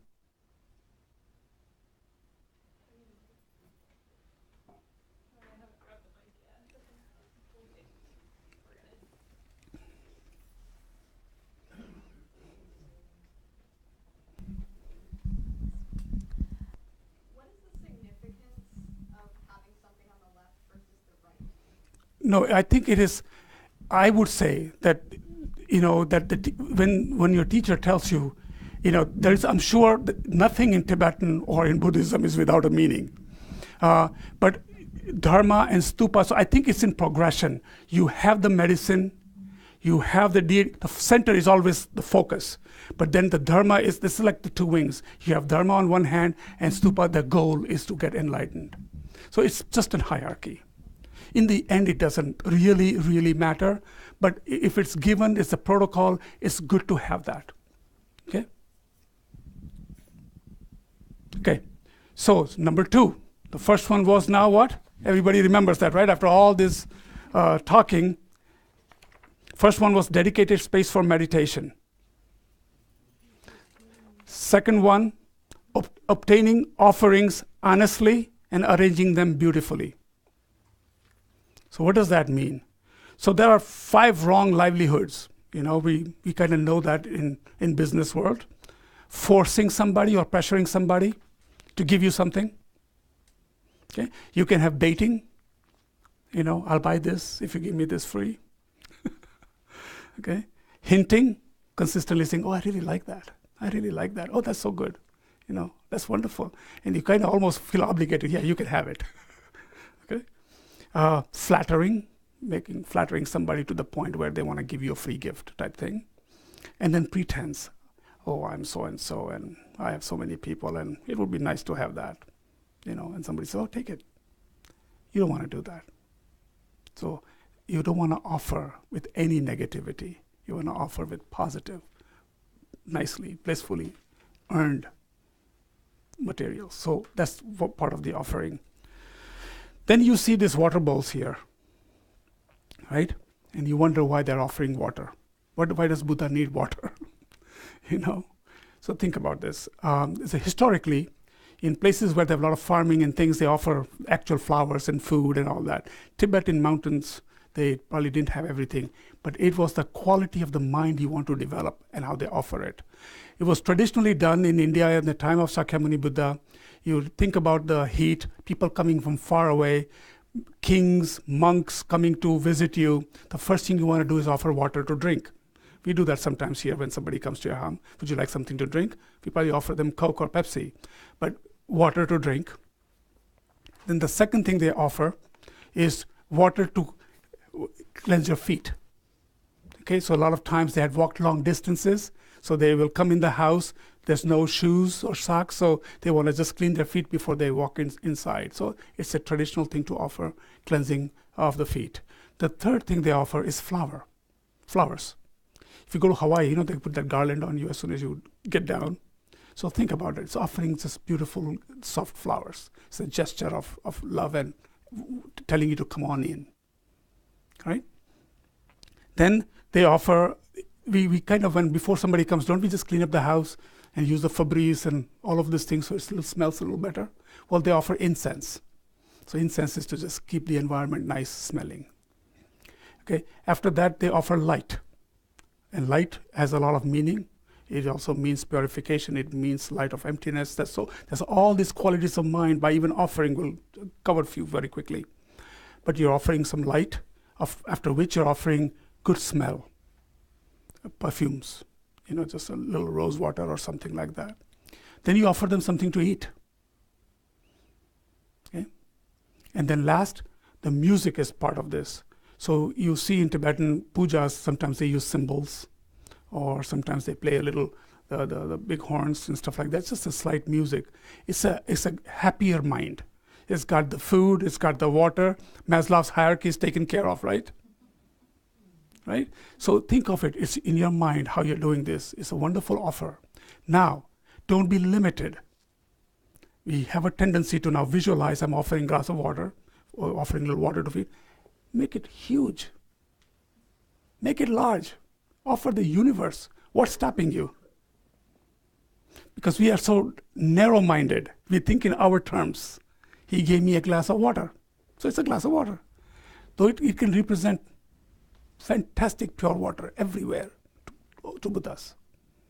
No, I think it is. I would say that, that when your teacher tells you, there's, I'm sure that nothing in Tibetan or in Buddhism is without a meaning. But Dharma and Stupa, so I think it's in progression. You have the medicine, you have the center is always the focus. But then the Dharma this is like the two wings. You have Dharma on one hand, and Stupa, the goal is to get enlightened. So it's just a hierarchy. In the end, it doesn't really, really matter. But if it's given, it's a protocol, it's good to have that. Okay? Okay. So, number 2. The first one was now what? Everybody remembers that, right? After all this talking, first one was dedicated space for meditation. Second one, obtaining offerings honestly and arranging them beautifully. So what does that mean? So there are 5 wrong livelihoods. We kind of know that in business world. Forcing somebody or pressuring somebody to give you something. Okay? You can have baiting. I'll buy this if you give me this free. Okay? Hinting, consistently saying, oh, I really like that. I really like that. Oh, that's so good. That's wonderful. And you kind of almost feel obligated. Yeah, you can have it. Okay? Flattering somebody to the point where they want to give you a free gift type thing. And then pretense. Oh, I'm so-and-so, and I have so many people, and it would be nice to have that. And somebody says, oh, take it. You don't want to do that. So you don't want to offer with any negativity. You want to offer with positive, nicely, blissfully earned materials. So that's part of the offering. Then you see these water bowls here, right? And you wonder why they're offering water. Why does Buddha need water? So think about this. So historically, in places where they have a lot of farming and things, they offer actual flowers and food and all that. Tibetan mountains, they probably didn't have everything, but it was the quality of the mind you want to develop and how they offer it. It was traditionally done in India in the time of Sakyamuni Buddha. You think about the heat, people coming from far away, kings, monks coming to visit you. The first thing you want to do is offer water to drink. We do that sometimes here when somebody comes to your home. Would you like something to drink? We probably offer them Coke or Pepsi, but water to drink. Then the second thing they offer is water to cleanse your feet. Okay, so a lot of times they had walked long distances, so they will come in the house, there's no shoes or socks, so they want to just clean their feet before they walk inside. So it's a traditional thing to offer cleansing of the feet. The third thing they offer is flowers. If you go to Hawaii, they put that garland on you as soon as you get down. So think about it. It's offering just beautiful, soft flowers. It's a gesture of love and telling you to come on in. Right? Then they offer, we kind of, when before somebody comes, don't we just clean up the house and use the Febreze and all of these things so it smells a little better? Well, they offer incense. So incense is to just keep the environment nice smelling. Okay. After that, they offer light. And light has a lot of meaning. It also means purification. It means light of emptiness. There's all these qualities of mind by even offering. We'll cover a few very quickly. But you're offering some light, after which you're offering good smell, perfumes, just a little rose water or something like that. Then you offer them something to eat. Okay? And then last, the music is part of this. So you see in Tibetan pujas, sometimes they use cymbals, or sometimes they play a little, the big horns and stuff like that. It's just a slight music. It's a happier mind. It's got the food, it's got the water. Maslow's hierarchy is taken care of, right? Right? So think of it. It's in your mind how you're doing this. It's a wonderful offer. Now, don't be limited. We have a tendency to now visualize, I'm offering a glass of water, or offering a little water to feed. Make it huge. Make it large. Offer the universe. What's stopping you? Because we are so narrow-minded. We think in our terms. He gave me a glass of water. So it's a glass of water. Though it can represent fantastic pure water everywhere to Buddhas,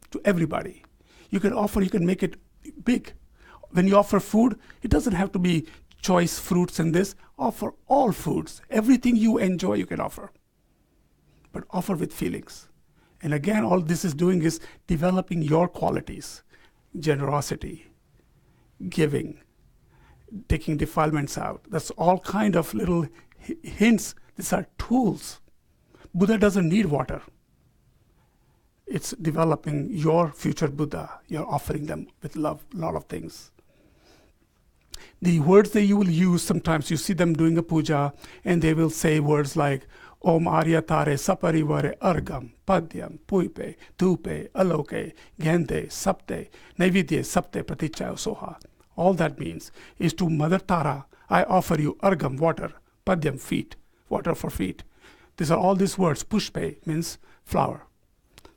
to everybody. You can make it big. When you offer food, it doesn't have to be choice fruits and this. Offer all foods. Everything you enjoy, you can offer. But offer with feelings. And again, all this is doing is developing your qualities. Generosity, giving, taking defilements out. That's all kind of little hints. These are tools. Buddha doesn't need water. It's developing your future Buddha. You're offering them with love, a lot of things. The words that you will use, sometimes you see them doing a puja, and they will say words like, Om Aryatare Saparivare Argam, Padyam, Puipe, Tupe, Aloke, Gende, Sapte, Naividye, Sapte, Pratichaya, Soha. All that means is to Mother Tara, I offer you Argam, water, Padyam, feet, water for feet. These are all these words. Pushpe means flower.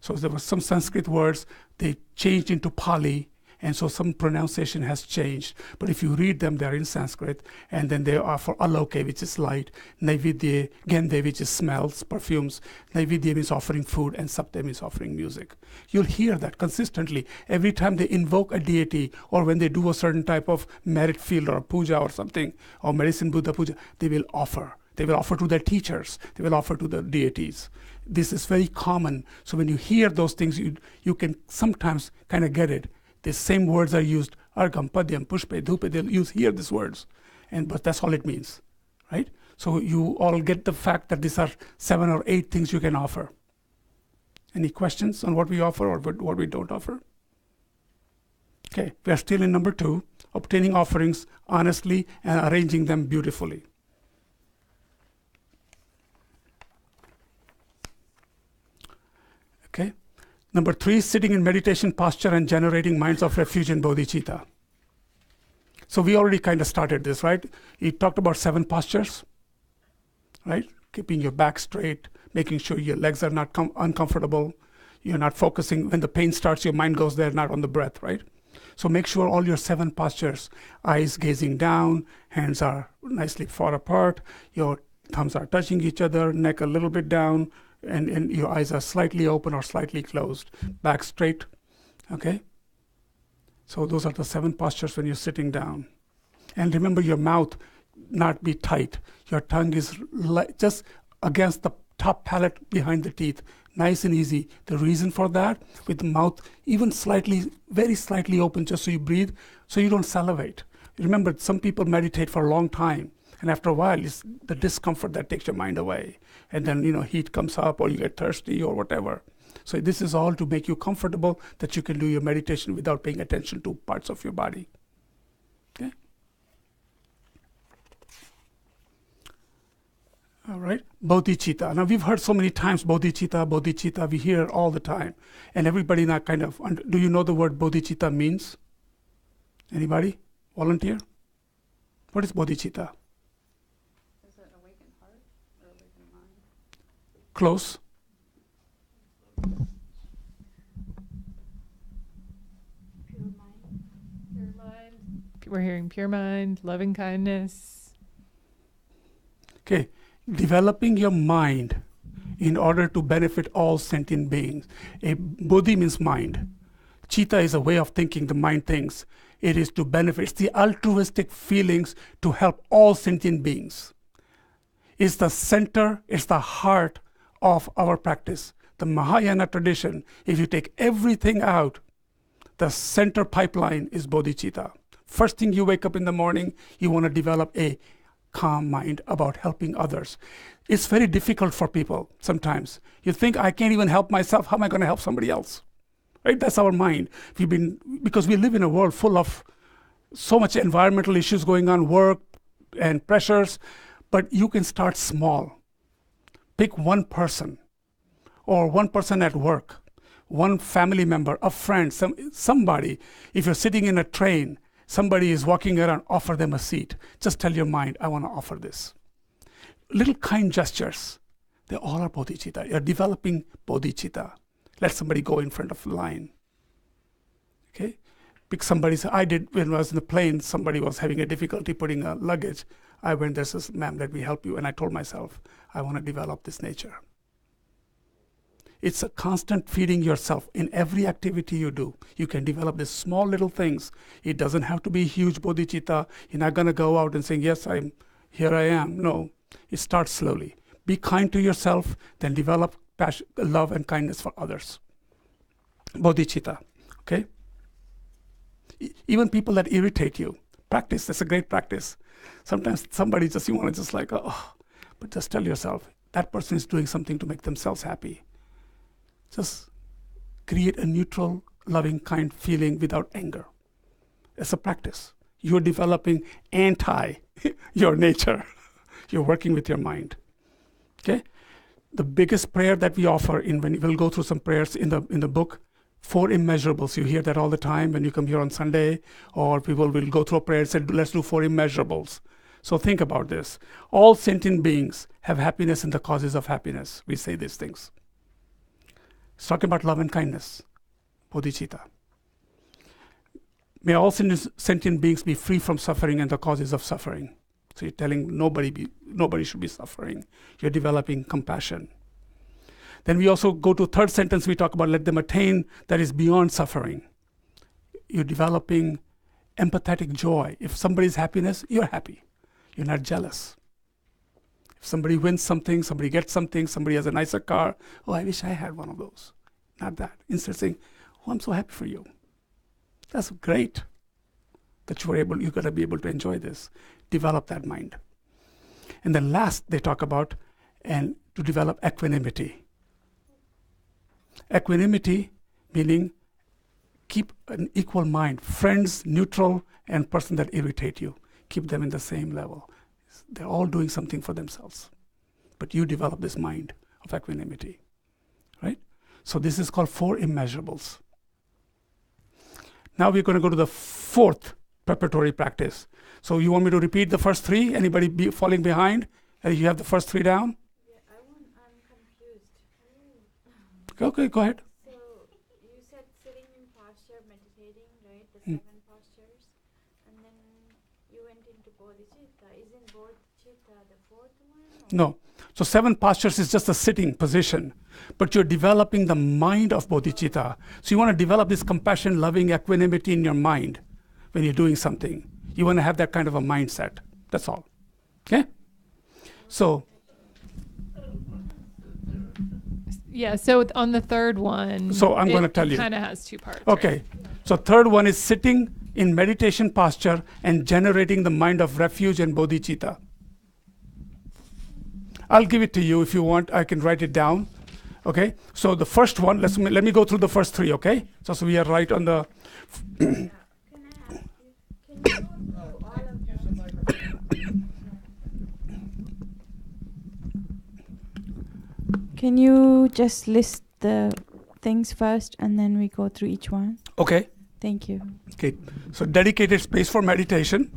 So there were some Sanskrit words, they changed into Pali, and so some pronunciation has changed. But if you read them, they're in Sanskrit, and then they are for Aloke, which is light, Naividye, Gende, which is smells, perfumes. Naividye means offering food, and Sapte means offering music. You'll hear that consistently. Every time they invoke a deity, or when they do a certain type of merit field or a puja or something, or medicine Buddha puja, they will offer. They will offer to their teachers. They will offer to the deities. This is very common. So when you hear those things, you can sometimes kind of get it. The same words are used, Argam, Padyam, Pushpe, Dhupe, they'll hear these words. But that's all it means, right? So you all get the fact that these are 7 or 8 things you can offer. Any questions on what we offer or what we don't offer? Okay, we are still in number 2, obtaining offerings honestly and arranging them beautifully. Okay. Number 3, sitting in meditation posture and generating minds of refuge in bodhicitta. So we already kind of started this, right? We talked about 7 postures, right? Keeping your back straight, making sure your legs are not uncomfortable. You're not focusing. When the pain starts, your mind goes there, not on the breath, right? So make sure all your 7 postures, eyes gazing down, hands are nicely far apart, your thumbs are touching each other, neck a little bit down, and your eyes are slightly open or slightly closed. Back straight, okay? So those are the 7 postures when you're sitting down. And remember your mouth not be tight. Your tongue is just against the top palate behind the teeth. Nice and easy. The reason for that, with the mouth even slightly, very slightly open, just so you breathe, so you don't salivate. Remember, some people meditate for a long time. And after a while, it's the discomfort that takes your mind away. And then, heat comes up or you get thirsty or whatever. So this is all to make you comfortable that you can do your meditation without paying attention to parts of your body. Okay? All right. Bodhichitta. Now, we've heard so many times bodhicitta, bodhicitta. We hear it all the time. And everybody now kind of, do you know the word bodhicitta means? Anybody? Volunteer? What is bodhicitta? Is it awakened heart or awakened mind? Close. we're hearing pure mind, loving kindness. Okay, developing your mind in order to benefit all sentient beings. A Bodhi means mind. Chitta is a way of thinking, the mind thinks. It is to benefit. It's the altruistic feelings to help all sentient beings. It's the center, it's the heart of our practice. The Mahayana tradition, if you take everything out, the center pipeline is bodhicitta. First thing you wake up in the morning, you want to develop a calm mind about helping others. It's very difficult for people sometimes. You think, I can't even help myself, how am I going to help somebody else? Right? That's our mind. Because we live in a world full of so much environmental issues going on, work and pressures, but you can start small. Pick one person, or one person at work, one family member, a friend, somebody. If you're sitting in a train, somebody is walking around, offer them a seat. Just tell your mind, I want to offer this. Little kind gestures, they all are bodhicitta. You're developing bodhicitta. Let somebody go in front of the line. Okay? Pick somebody. I did, when I was in the plane, somebody was having a difficulty putting a luggage. I went there, says, ma'am, let me help you. And I told myself, I want to develop this nature. It's a constant feeding yourself in every activity you do. You can develop these small little things. It doesn't have to be huge bodhicitta. You're not going to go out and say, yes, here I am. No, it starts slowly. Be kind to yourself, then develop passion, love and kindness for others. Bodhicitta, okay? Even people that irritate you, practice. That's a great practice. Sometimes somebody you want to just like, oh, but just tell yourself, that person is doing something to make themselves happy. Just create a neutral, loving, kind feeling without anger. It's a practice. You're developing your nature. You're working with your mind. Okay? The biggest prayer that we offer we'll go through some prayers in the book, 4 immeasurables. You hear that all the time when you come here on Sunday, or people will go through a prayer and say, let's do 4 immeasurables. So think about this. All sentient beings have happiness in the causes of happiness. We say these things. It's talking about love and kindness, bodhicitta. May all sentient beings be free from suffering and the causes of suffering. So you're telling nobody should be suffering. You're developing compassion. Then we also go to third sentence, we talk about let them attain that is beyond suffering. You're developing empathetic joy. If somebody's happiness, you're happy. You're not jealous. If somebody wins something, somebody gets something, somebody has a nicer car, oh, I wish I had one of those. Not that. Instead of saying, oh, I'm so happy for you. That's great that you're going to be able to enjoy this. Develop that mind. And then last, they talk about and to develop equanimity. Equanimity meaning keep an equal mind. Friends, neutral, and person that irritate you. Keep them in the same level. They're all doing something for themselves. But you develop this mind of equanimity. Right? So this is called 4 immeasurables. Now we're going to go to the 4th preparatory practice. So you want me to repeat the first 3? Anybody falling behind? You have the first 3 down? Yeah, I'm confused. Okay, go ahead. So you said sitting in posture, meditating, right? The 7 postures, and then you went into bodhicitta. Isn't bodhicitta the 4th one? No. So 7 postures is just a sitting position, but you're developing the mind of bodhicitta. So you want to develop this compassion, loving equanimity in your mind when you're doing something. You want to have that kind of a mindset. That's all. Okay? So. Yeah, so on the third one, So I'm going to tell you. It kind of has 2 parts. Okay. Right? So third one is sitting in meditation posture and generating the mind of refuge and bodhicitta. I'll give it to you if you want. I can write it down. Okay. So the first one, let me go through the first 3. Okay. So we are right on the. Can I ask you, can you do all of them? Can you just list the things first and then we go through each one? Okay. Thank you. Okay. So dedicated space for meditation.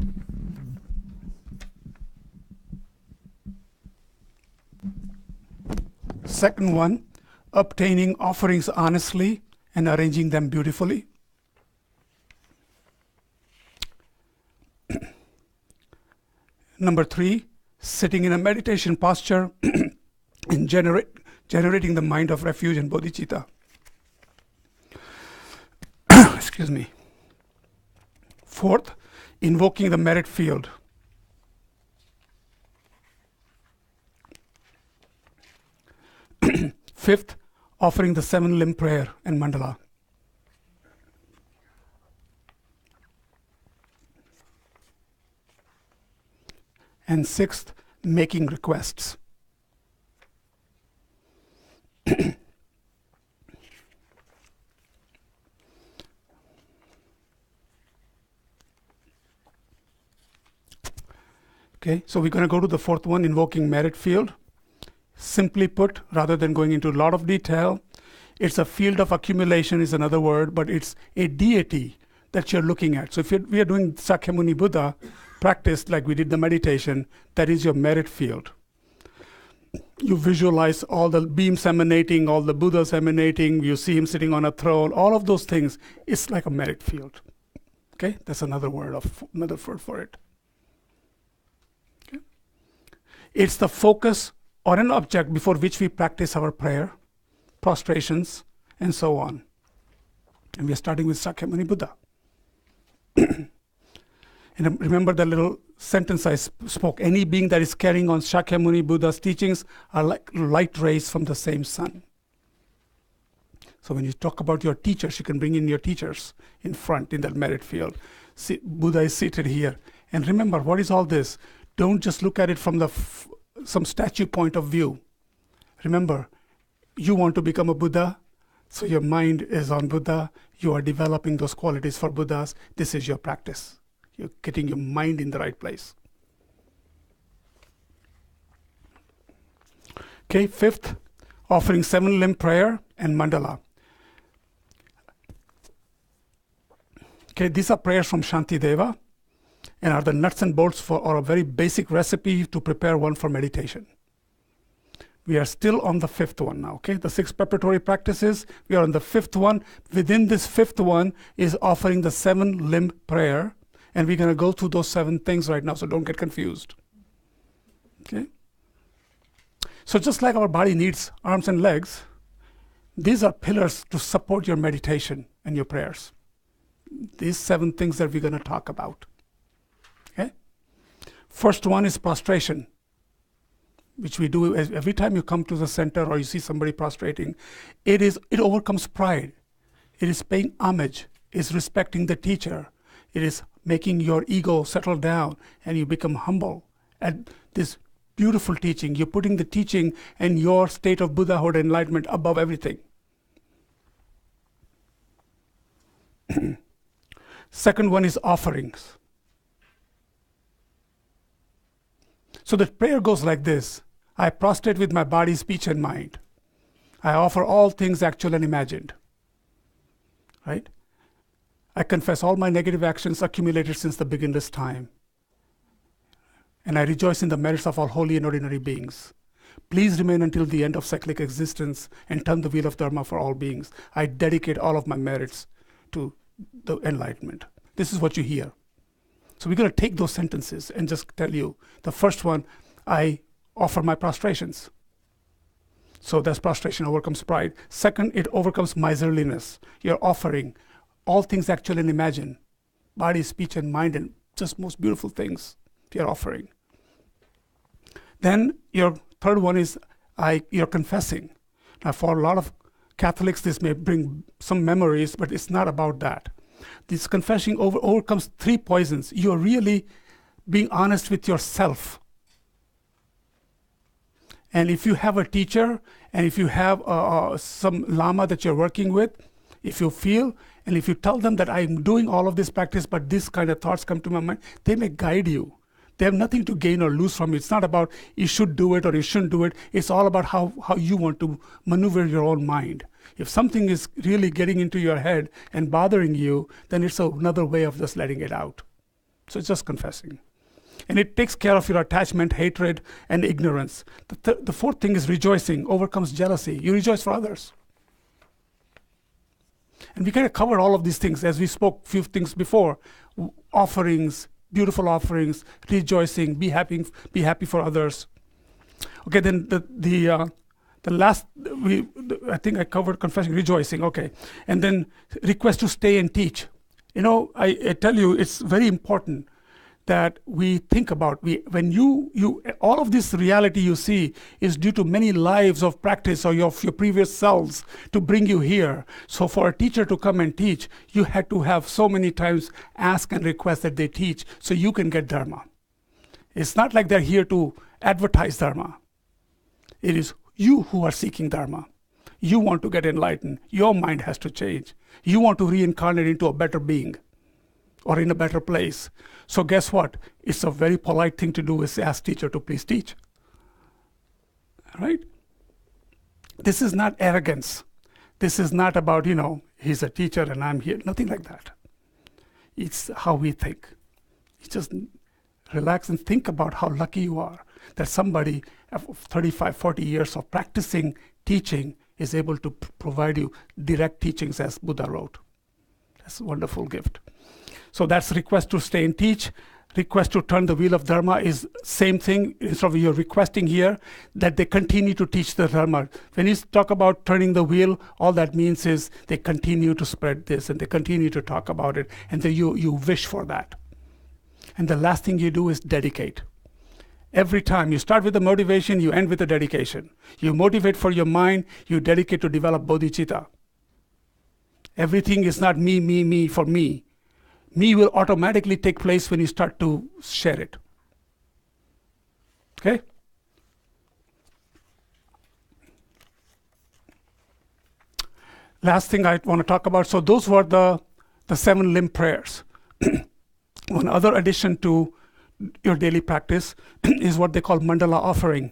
Second one, obtaining offerings honestly and arranging them beautifully. Number 3, sitting in a meditation posture and generating the mind of refuge and bodhicitta. Excuse me. 4th, invoking the merit field. 5th, offering the 7-limb prayer and mandala. And 6th, making requests. Okay, so we're going to go to the 4th one, invoking merit field. Simply put, rather than going into a lot of detail, it's a field of accumulation is another word, but it's a deity that you're looking at. So if we are doing Sakyamuni Buddha practice like we did the meditation, that is your merit field. You visualize all the beams emanating, all the Buddhas emanating, you see him sitting on a throne, all of those things. It's like a merit field. Okay, that's another word for it. Okay. It's the focus on an object before which we practice our prayer, prostrations, and so on. And we are starting with Sakyamuni Buddha. And remember the little sentence I spoke. Any being that is carrying on Shakyamuni Buddha's teachings are like light rays from the same sun. So when you talk about your teachers, you can bring in your teachers in front in that merit field. See, Buddha is seated here. And remember, what is all this? Don't just look at it from the some statue point of view. Remember, you want to become a Buddha, so your mind is on Buddha. You are developing those qualities for Buddhas. This is your practice. You're getting your mind in the right place. Okay, 5th, offering 7-limb prayer and mandala. Okay, these are prayers from Shantideva and are the nuts and bolts or a very basic recipe to prepare one for meditation. We are still on the 5th one now, okay? The 6 preparatory practices, we are on the 5th one. Within this 5th one is offering the 7-limb prayer. And we're going to go through those 7 things right now, so don't get confused. Okay? So just like our body needs arms and legs, these are pillars to support your meditation and your prayers. These 7 things that we're going to talk about. Okay? First one is prostration, which we do every time you come to the center or you see somebody prostrating. It overcomes pride. It is paying homage. It's respecting the teacher. It is making your ego settle down and you become humble at this beautiful teaching. You're putting the teaching and your state of Buddhahood enlightenment above everything. Second one is offerings. So the prayer goes like this. I prostrate with my body, speech, and mind. I offer all things actual and imagined. Right? I confess all my negative actions accumulated since the beginner's time. And I rejoice in the merits of all holy and ordinary beings. Please remain until the end of cyclic existence and turn the wheel of Dharma for all beings. I dedicate all of my merits to the enlightenment. This is what you hear. So we're going to take those sentences and just tell you. The first one, I offer my prostrations. So that's prostration overcomes pride. Second, it overcomes miserliness. You're offering all things actual and imagine, body, speech, and mind, and just most beautiful things you're offering. Then your third one is you're confessing. Now for a lot of Catholics, this may bring some memories, but it's not about that. This confessing overcomes 3 poisons. You're really being honest with yourself. And if you have a teacher, and if you have some Lama that you're working with, if you feel, and if you tell them that I'm doing all of this practice, but this kind of thoughts come to my mind, they may guide you. They have nothing to gain or lose from it. It's not about you should do it or you shouldn't do it. It's all about how you want to maneuver your own mind. If something is really getting into your head and bothering you, then it's another way of just letting it out. So it's just confessing. And it takes care of your attachment, hatred, and ignorance. The fourth thing is rejoicing, overcomes jealousy. You rejoice for others. And we kind of covered all of these things as we spoke a few things before. Offerings, beautiful offerings, rejoicing, be happy for others. Okay, then the last, I think I covered confessing, rejoicing, okay. And then request to stay and teach. I tell you, it's very important that we think about, when you all of this reality you see is due to many lives of practice or your previous selves to bring you here. So for a teacher to come and teach, you had to have so many times ask and request that they teach so you can get Dharma. It's not like they're here to advertise Dharma. It is you who are seeking Dharma. You want to get enlightened. Your mind has to change. You want to reincarnate into a better being or in a better place. So guess what? It's a very polite thing to do is ask teacher to please teach. Right? This is not arrogance. This is not about, he's a teacher and I'm here. Nothing like that. It's how we think. You just relax and think about how lucky you are that somebody of 35, 40 years of practicing teaching is able to provide you direct teachings as Buddha wrote. That's a wonderful gift. So that's request to stay and teach. Request to turn the wheel of Dharma is same thing. Instead of you're requesting here that they continue to teach the Dharma. When you talk about turning the wheel, all that means is they continue to spread this and they continue to talk about it, and then you wish for that. And the last thing you do is dedicate. Every time you start with the motivation, you end with the dedication. You motivate for your mind, you dedicate to develop bodhicitta. Everything is not me for me. Me will automatically take place when you start to share it. Okay? Last thing I want to talk about. So those were the 7 limb prayers. One other addition to your daily practice is what they call mandala offering.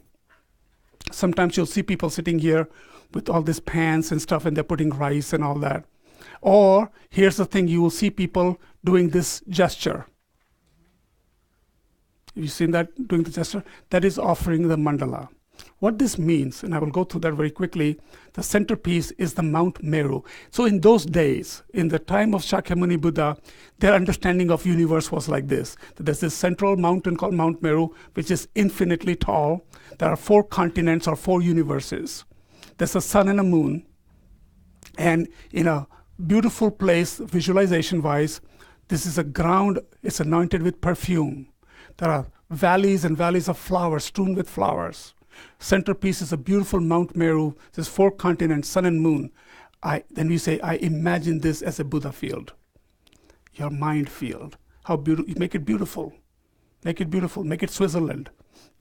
Sometimes you'll see people sitting here with all these pans and stuff, and they're putting rice and all that. Or here's the thing, you will see people doing this gesture. Have you seen that, doing the gesture? That is offering the mandala. What this means, and I will go through that very quickly, the centerpiece is the Mount Meru. So in those days, in the time of Shakyamuni Buddha, their understanding of universe was like this. That there's this central mountain called Mount Meru, which is infinitely tall. There are 4 continents or 4 universes. There's a sun and a moon. And in a beautiful place, visualization-wise, this is a ground, it's anointed with perfume. There are valleys and valleys of flowers, strewn with flowers. Centerpiece is a beautiful Mount Meru. There's 4 continents, sun and moon. Then we say, I imagine this as a Buddha field. Your mind field. How beautiful, you make it beautiful. Make it beautiful, make it Switzerland,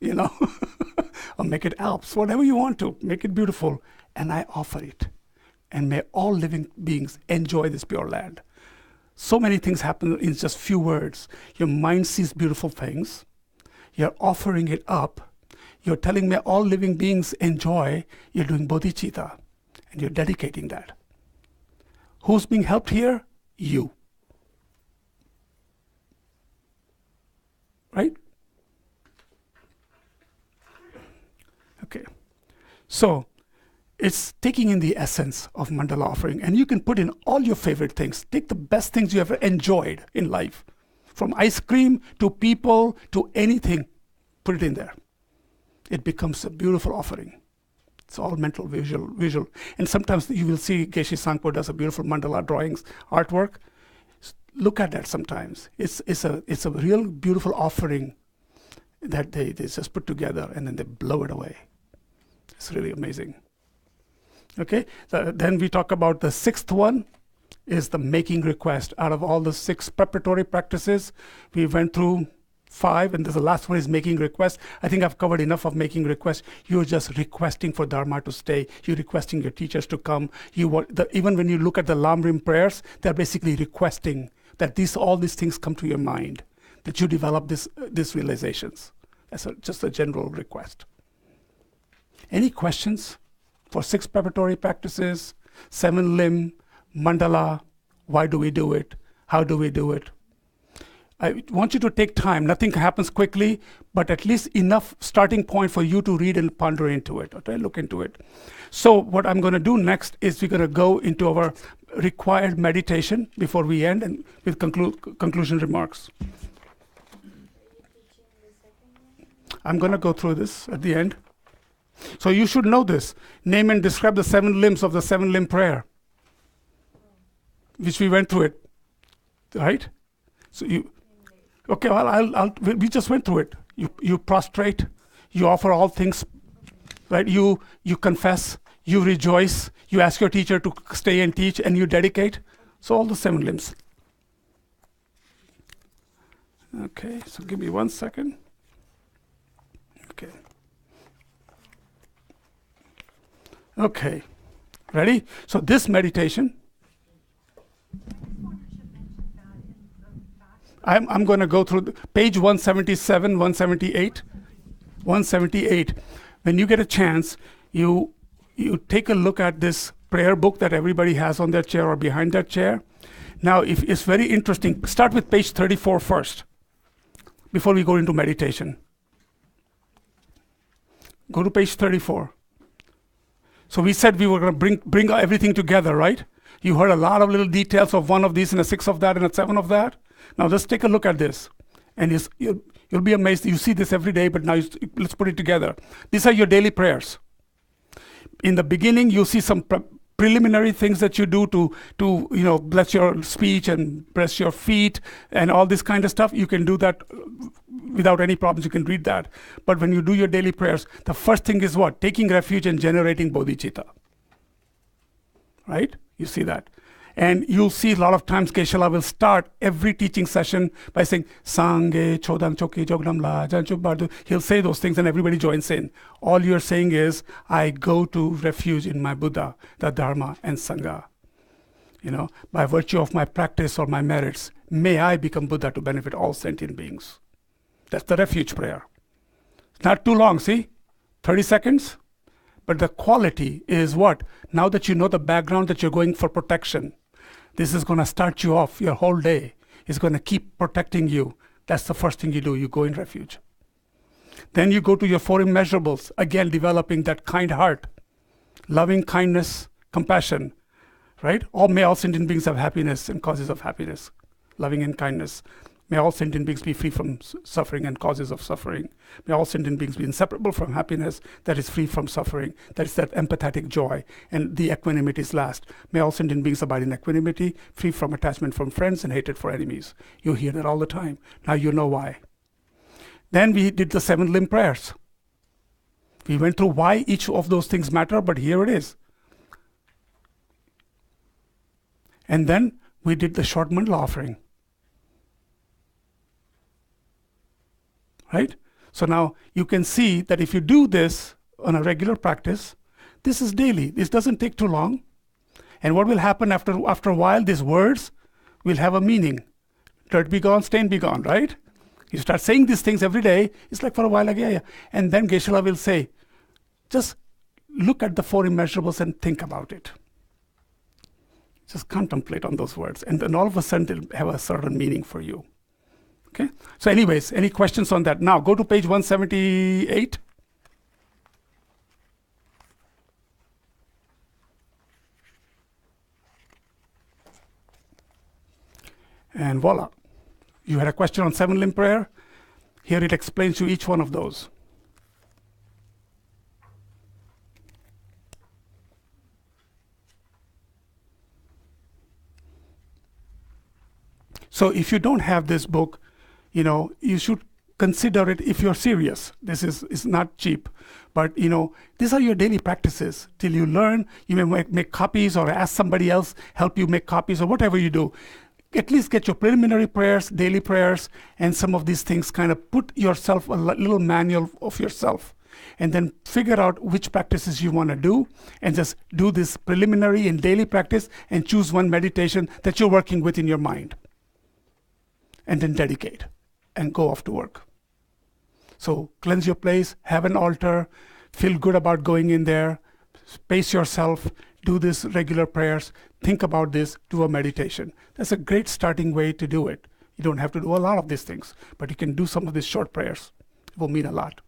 or make it Alps, whatever you want to, make it beautiful. And I offer it. And may all living beings enjoy this pure land. So many things happen in just few words. Your mind sees beautiful things. You're offering it up. You're telling me all living beings enjoy. You're doing bodhicitta. And you're dedicating that. Who's being helped here? You. Right? Okay. So, it's taking in the essence of mandala offering. And you can put in all your favorite things. Take the best things you ever enjoyed in life. From ice cream to people to anything. Put it in there. It becomes a beautiful offering. It's all mental, visual. And sometimes you will see Geshe Sangpo does a beautiful mandala drawings, artwork. Look at that sometimes. It's a real beautiful offering that they just put together and then they blow it away. It's really amazing. Okay, then we talk about the 6th one is the making request. Out of all the 6 preparatory practices, we went through 5, and the last one is making request. I think I've covered enough of making request. You're just requesting for Dharma to stay. You're requesting your teachers to come. Even when you look at the Lamrim prayers, they're basically requesting that all these things come to your mind, that you develop these realizations. That's just a general request. Any questions? For 6 preparatory practices, 7 limb, mandala, why do we do it? How do we do it? I want you to take time. Nothing happens quickly, but at least enough starting point for you to read and ponder into it, or look into it. So what I'm going to do next is we're going to go into our required meditation before we end and with conclusion remarks. I'm going to go through this at the end. So you should know this. Name and describe the 7 limbs of the 7-limb prayer, which we went through it, right? So you, okay, well, we just went through it. You prostrate, you offer all things, right? You confess, you rejoice, you ask your teacher to stay and teach, and you dedicate. So all the 7 limbs. Okay, so give me 1 second. Okay. Okay, ready? So this meditation, I'm going to go through page 177, 178, 178. When you get a chance, you take a look at this prayer book that everybody has on their chair or behind their chair. Now, if it's very interesting, start with page 34 first, before we go into meditation. Go to page 34. So we said we were going to bring everything together, right? You heard a lot of little details of 1 of these and a 6 of that and a 7 of that. Now let's take a look at this. And you'll be amazed. You see this every day, but now let's put it together. These are your daily prayers. In the beginning, you see some preliminary things that you do to bless your speech and bless your feet and all this kind of stuff. You can do that without any problems. You can read that. But when you do your daily prayers, the first thing is what? Taking refuge and generating bodhicitta. Right? You see that. And you'll see a lot of times Geshe-la will start every teaching session by saying, Sangye Chodang Choki Jognam La Janchu Bardu. He'll say those things and everybody joins in. All you're saying is, I go to refuge in my Buddha, the Dharma and Sangha. By virtue of my practice or my merits, may I become Buddha to benefit all sentient beings. That's the refuge prayer. It's not too long, see? 30 seconds. But the quality is what? Now that you know the background that you're going for protection, this is going to start you off your whole day. It's going to keep protecting you. That's the first thing you do. You go in refuge. Then you go to your 4 immeasurables. Again, developing that kind heart. Loving kindness, compassion. Right? May all sentient beings have happiness and causes of happiness. Loving and kindness. May all sentient beings be free from suffering and causes of suffering. May all sentient beings be inseparable from happiness that is free from suffering. That is that empathetic joy. And the equanimity is last. May all sentient beings abide in equanimity, free from attachment from friends and hatred for enemies. You hear that all the time. Now you know why. Then we did the 7 limb prayers. We went through why each of those things matter, but here it is. And then we did the short mandala offering. Right? So now you can see that if you do this on a regular practice, this is daily. This doesn't take too long. And what will happen after a while, these words will have a meaning. Dirt be gone, stain be gone, right? You start saying these things every day, it's like for a while, like, yeah. And then Geshe-la will say, just look at the 4 immeasurables and think about it. Just contemplate on those words. And then all of a sudden, they'll have a certain meaning for you. Okay. So anyways, any questions on that? Now go to page 178. And voila. You had a question on 7 limb prayer. Here it explains you each one of those. So if you don't have this book, you should consider it if you're serious. This is not cheap. But, these are your daily practices. Till you learn, you may make copies or ask somebody else, help you make copies or whatever you do. At least get your preliminary prayers, daily prayers, and some of these things, kind of put yourself a little manual of yourself. And then figure out which practices you want to do. And just do this preliminary and daily practice and choose one meditation that you're working with in your mind. And then dedicate. And go off to work. So cleanse your place, have an altar, feel good about going in there, pace yourself, do these regular prayers, think about this, do a meditation. That's a great starting way to do it. You don't have to do a lot of these things, but you can do some of these short prayers. It will mean a lot.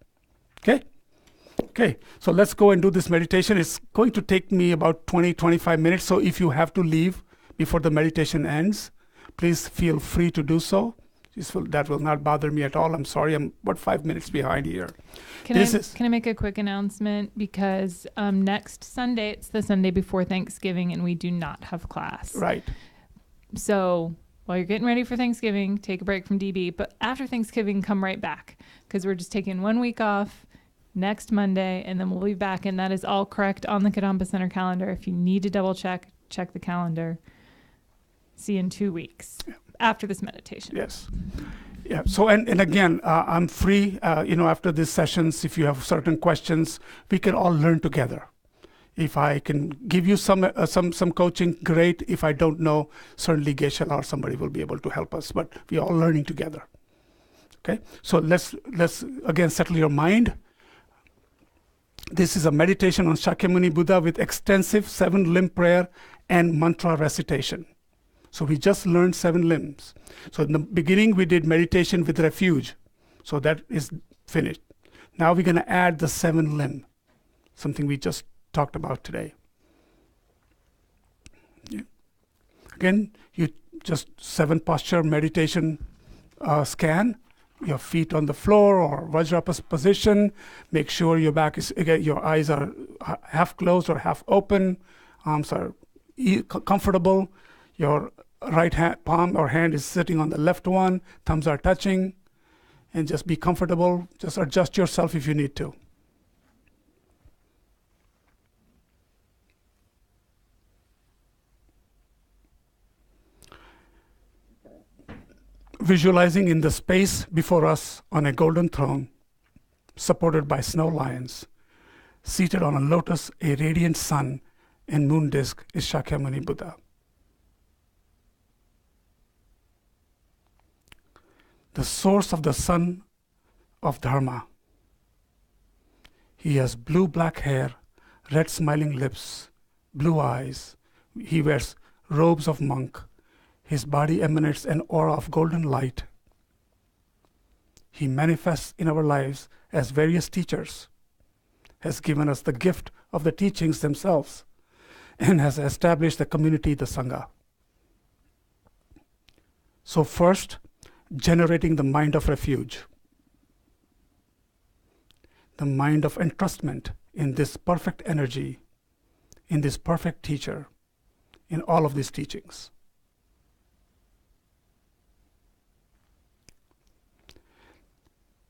Okay, so let's go and do this meditation. It's going to take me about 20-25 minutes, so if you have to leave before the meditation ends, please feel free to do so. That will not bother me at all. I'm sorry, I'm about 5 minutes behind here. Can I make a quick announcement? Because next Sunday, it's the Sunday before Thanksgiving, and we do not have class. Right. So while you're getting ready for Thanksgiving, take a break from DB. But after Thanksgiving, come right back, because we're just taking 1 week off next Monday, and then we'll be back. And that is all correct on the Kadampa Center calendar. If you need to double check the calendar. See you in 2 weeks after this meditation. Yes. Yeah. So, and again, I'm free, after these sessions, if you have certain questions, we can all learn together. If I can give you some coaching, great. If I don't know, certainly Geshe or somebody will be able to help us, but we're all learning together. Okay. So let's again settle your mind. This is a meditation on Shakyamuni Buddha with extensive 7-limb prayer and mantra recitation. So we just learned 7 limbs. So in the beginning, we did meditation with refuge. So that is finished. Now we're going to add the 7 limb, something we just talked about today. Yeah. Again, you just 7 posture meditation scan. Your feet on the floor or Vajra position. Make sure your back is, again, your eyes are half closed or half open. Arms are comfortable. Your right palm or hand is sitting on the left one. Thumbs are touching. And just be comfortable. Just adjust yourself if you need to. Visualizing in the space before us on a golden throne, supported by snow lions, seated on a lotus, a radiant sun and moon disk is Shakyamuni Buddha. The source of the sun of Dharma. He has blue-black hair, red smiling lips, blue eyes. He wears robes of monk. His body emanates an aura of golden light. He manifests in our lives as various teachers, has given us the gift of the teachings themselves, and has established the community, the Sangha. So first, generating the mind of refuge, the mind of entrustment in this perfect energy, in this perfect teacher, in all of these teachings.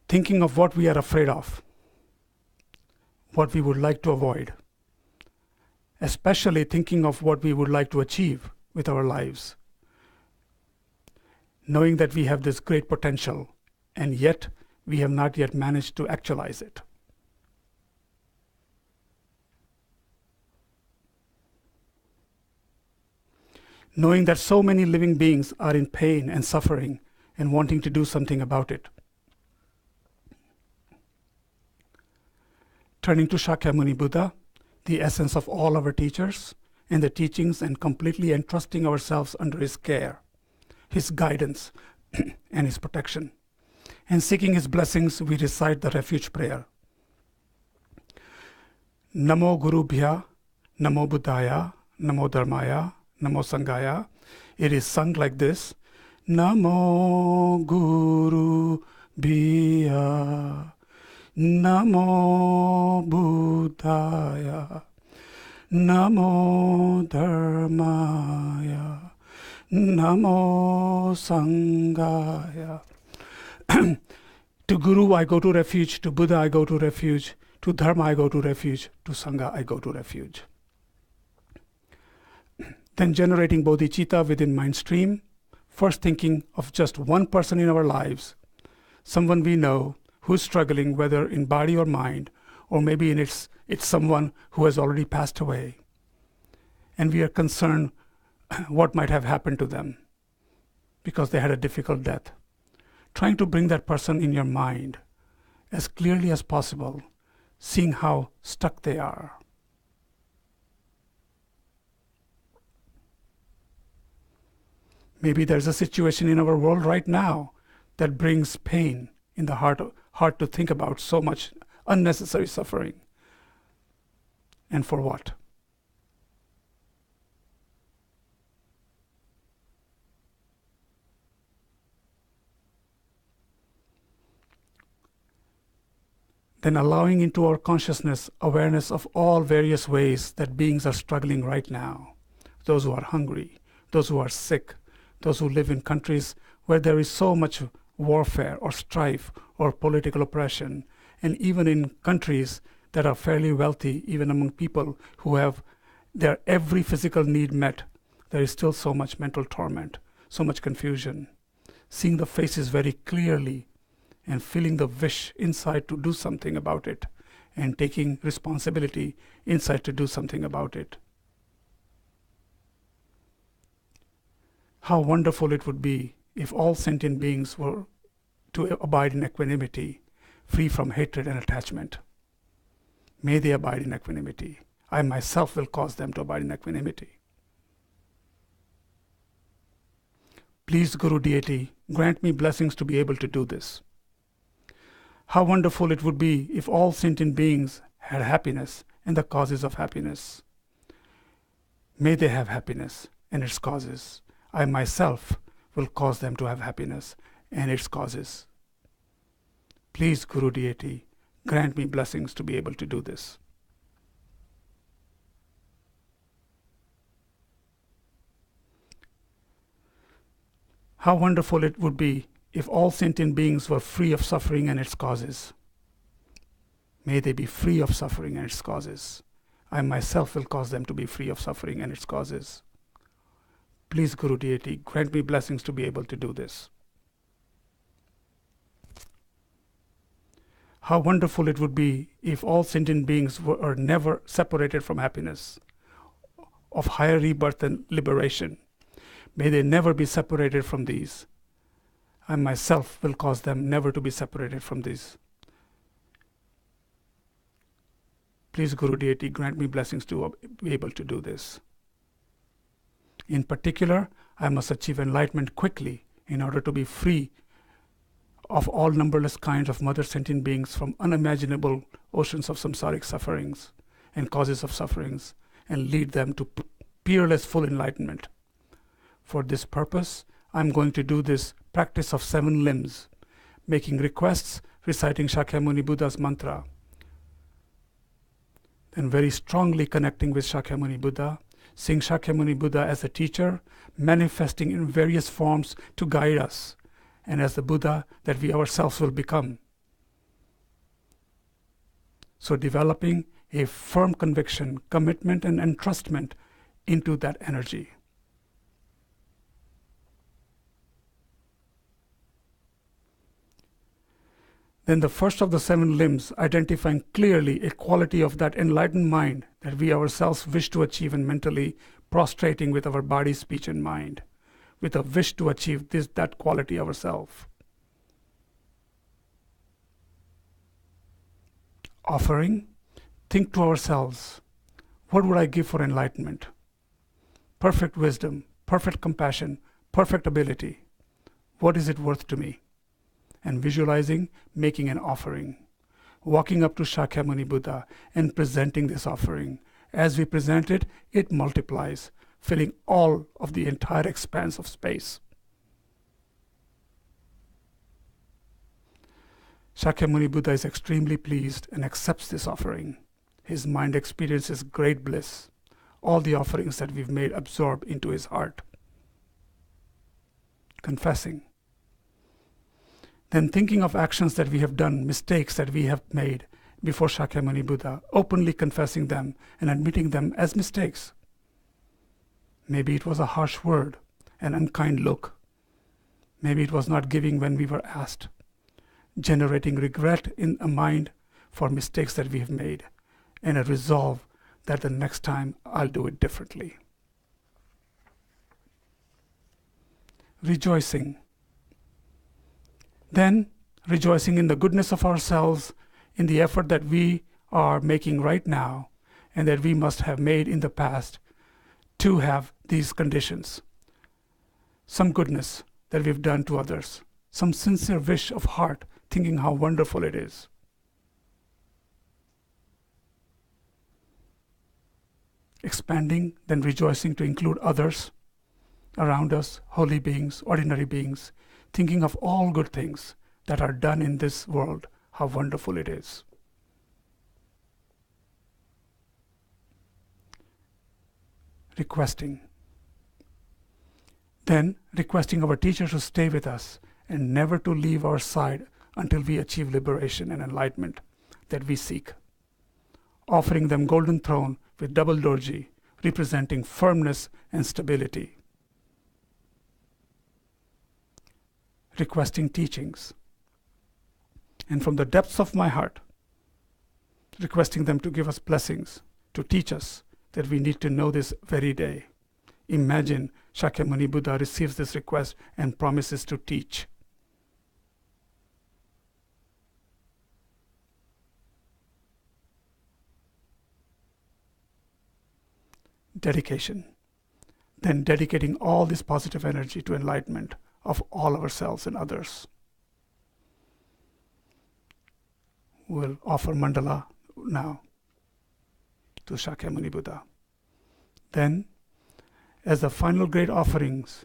Thinking of what we are afraid of, what we would like to avoid, especially thinking of what we would like to achieve with our lives, knowing that we have this great potential, and yet we have not yet managed to actualize it. Knowing that so many living beings are in pain and suffering and wanting to do something about it. Turning to Shakyamuni Buddha, the essence of all our teachers and the teachings, and completely entrusting ourselves under his care, his guidance, and his protection. And seeking his blessings, we recite the Refuge Prayer. Namo Gurubhya, Namo Buddhaya, Namo Dharmaya, Namo Sanghaya. It is sung like this. Namo Gurubhya, Namo Buddhaya, Namo Dharmaya, Namo Sanghaya. To Guru I go to refuge, to Buddha I go to refuge, to Dharma I go to refuge, to Sangha I go to refuge. Then generating Bodhichitta within mind stream, first thinking of just one person in our lives, someone we know who's struggling, whether in body or mind, or maybe it's someone who has already passed away. And we are concerned what might have happened to them because they had a difficult death. Trying to bring that person in your mind as clearly as possible, seeing how stuck they are. Maybe there's a situation in our world right now that brings pain in the heart to think about, so much unnecessary suffering. And for what? then allowing into our consciousness awareness of all various ways that beings are struggling right now. Those who are hungry, those who are sick, those who live in countries where there is so much warfare or strife or political oppression, and even in countries that are fairly wealthy, even among people who have their every physical need met, there is still so much mental torment, so much confusion. Seeing the faces very clearly and feeling the wish inside to do something about it, and taking responsibility inside to do something about it. How wonderful it would be if all sentient beings were to abide in equanimity, free from hatred and attachment. May they abide in equanimity. I myself will cause them to abide in equanimity. Please, Guru Deity, grant me blessings to be able to do this. How wonderful it would be if all sentient beings had happiness and the causes of happiness. May they have happiness and its causes. I myself will cause them to have happiness and its causes. Please, Guru Deity, grant me blessings to be able to do this. How wonderful it would be if all sentient beings were free of suffering and its causes. May they be free of suffering and its causes. I myself will cause them to be free of suffering and its causes. Please, Guru Deity, grant me blessings to be able to do this. How wonderful it would be if all sentient beings were never separated from happiness, of higher rebirth and liberation. May they never be separated from these. I myself will cause them never to be separated from these. Please, Guru Deity, grant me blessings to be able to do this. In particular, I must achieve enlightenment quickly in order to be free of all numberless kinds of mother sentient beings from unimaginable oceans of samsaric sufferings and causes of sufferings, and lead them to peerless full enlightenment. For this purpose, I'm going to do this practice of 7 limbs, making requests, reciting Shakyamuni Buddha's mantra, then very strongly connecting with Shakyamuni Buddha, seeing Shakyamuni Buddha as a teacher, manifesting in various forms to guide us, and as the Buddha that we ourselves will become. So developing a firm conviction, commitment, and entrustment into that energy. Then the first of the 7 limbs, identifying clearly a quality of that enlightened mind that we ourselves wish to achieve, and mentally prostrating with our body, speech, and mind, with a wish to achieve that quality ourselves. Offering, think to ourselves, what would I give for enlightenment? Perfect wisdom, perfect compassion, perfect ability. What is it worth to me? And visualizing, making an offering, walking up to Shakyamuni Buddha and presenting this offering. As we present it, it multiplies, filling all of the entire expanse of space. Shakyamuni Buddha is extremely pleased and accepts this offering. His mind experiences great bliss. All the offerings that we've made absorb into his heart. Confessing. Then thinking of actions that we have done, mistakes that we have made before Shakyamuni Buddha, openly confessing them and admitting them as mistakes. Maybe it was a harsh word, an unkind look. Maybe it was not giving when we were asked, generating regret in a mind for mistakes that we have made, and a resolve that the next time I'll do it differently. Rejoicing. Then, rejoicing in the goodness of ourselves, in the effort that we are making right now, and that we must have made in the past to have these conditions. Some goodness that we've done to others, some sincere wish of heart, thinking how wonderful it is. Expanding, then rejoicing to include others around us, holy beings, ordinary beings, thinking of all good things that are done in this world, how wonderful it is. requesting. Then requesting our teacher to stay with us and never to leave our side until we achieve liberation and enlightenment that we seek. Offering them golden throne with double dorji, representing firmness and stability. Requesting teachings. And from the depths of my heart, requesting them to give us blessings, to teach us that we need to know this very day. Imagine Shakyamuni Buddha receives this request and promises to teach. Dedication. Then dedicating all this positive energy to enlightenment of all ourselves and others. We'll offer mandala now to Shakyamuni Buddha. Then, as the final great offerings,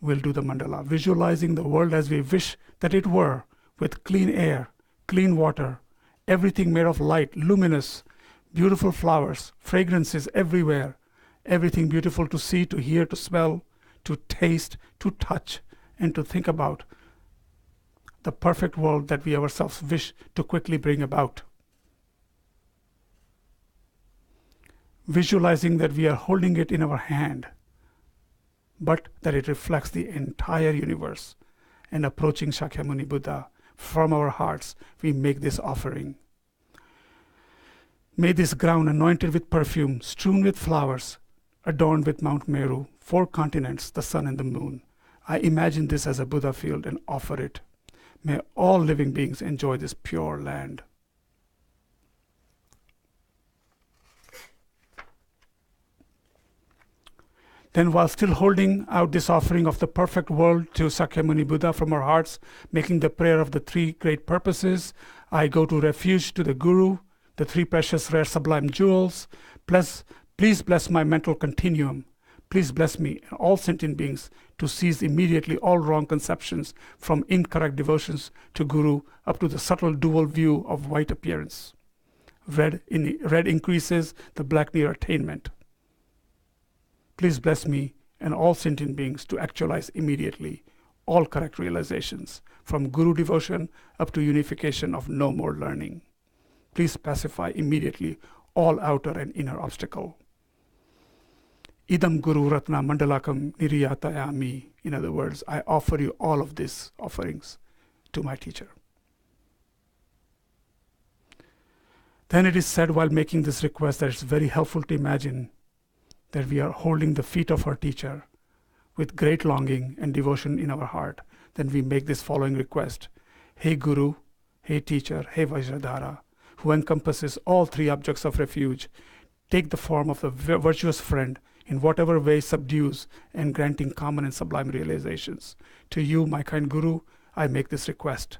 we'll do the mandala, visualizing the world as we wish that it were, with clean air, clean water, everything made of light, luminous, beautiful flowers, fragrances everywhere, everything beautiful to see, to hear, to smell, to taste, to touch, and to think about. The perfect world that we ourselves wish to quickly bring about. Visualizing that we are holding it in our hand, but that it reflects the entire universe. And approaching Shakyamuni Buddha from our hearts, we make this offering. May this ground anointed with perfume, strewn with flowers, adorned with Mount Meru, 4 continents, the sun and the moon. I imagine this as a Buddha field and offer it. May all living beings enjoy this pure land. Then, while still holding out this offering of the perfect world to Shakyamuni Buddha from our hearts, making the prayer of the 3 great purposes, I go to refuge to the Guru, the 3 precious rare sublime jewels. Please bless my mental continuum. Please bless me and all sentient beings to cease immediately all wrong conceptions, from incorrect devotions to Guru up to the subtle dual view of white appearance. Red increases, the black near attainment. Please bless me and all sentient beings to actualize immediately all correct realizations, from Guru devotion up to unification of no more learning. Please pacify immediately all outer and inner obstacle. Idam Guru Ratna Mandalakam Niriyatayami. In other words, I offer you all of these offerings to my teacher. Then it is said while making this request that it's very helpful to imagine that we are holding the feet of our teacher with great longing and devotion in our heart. Then we make this following request. Hey Guru, hey teacher, hey Vajradhara, who encompasses all 3 objects of refuge, take the form of the virtuous friend in whatever way subdues and granting common and sublime realizations. To you, my kind Guru, I make this request,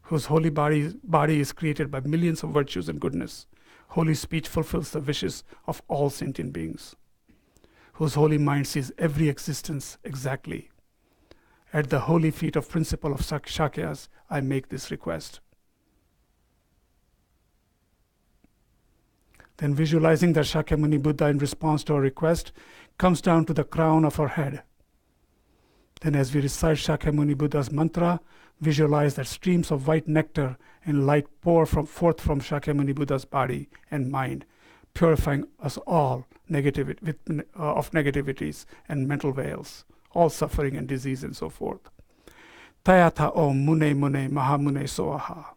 whose holy body is created by millions of virtues and goodness. Holy speech fulfills the wishes of all sentient beings, whose holy mind sees every existence exactly. At the holy feet of principle of Shakyas, I make this request. Then visualizing that Shakyamuni Buddha, in response to our request, comes down to the crown of our head. Then as we recite Shakyamuni Buddha's mantra, visualize that streams of white nectar and light pour forth from Shakyamuni Buddha's body and mind, purifying us all of negativities and mental veils, all suffering and disease and so forth. Tayatha Om Mune Mune Mahamune Soha.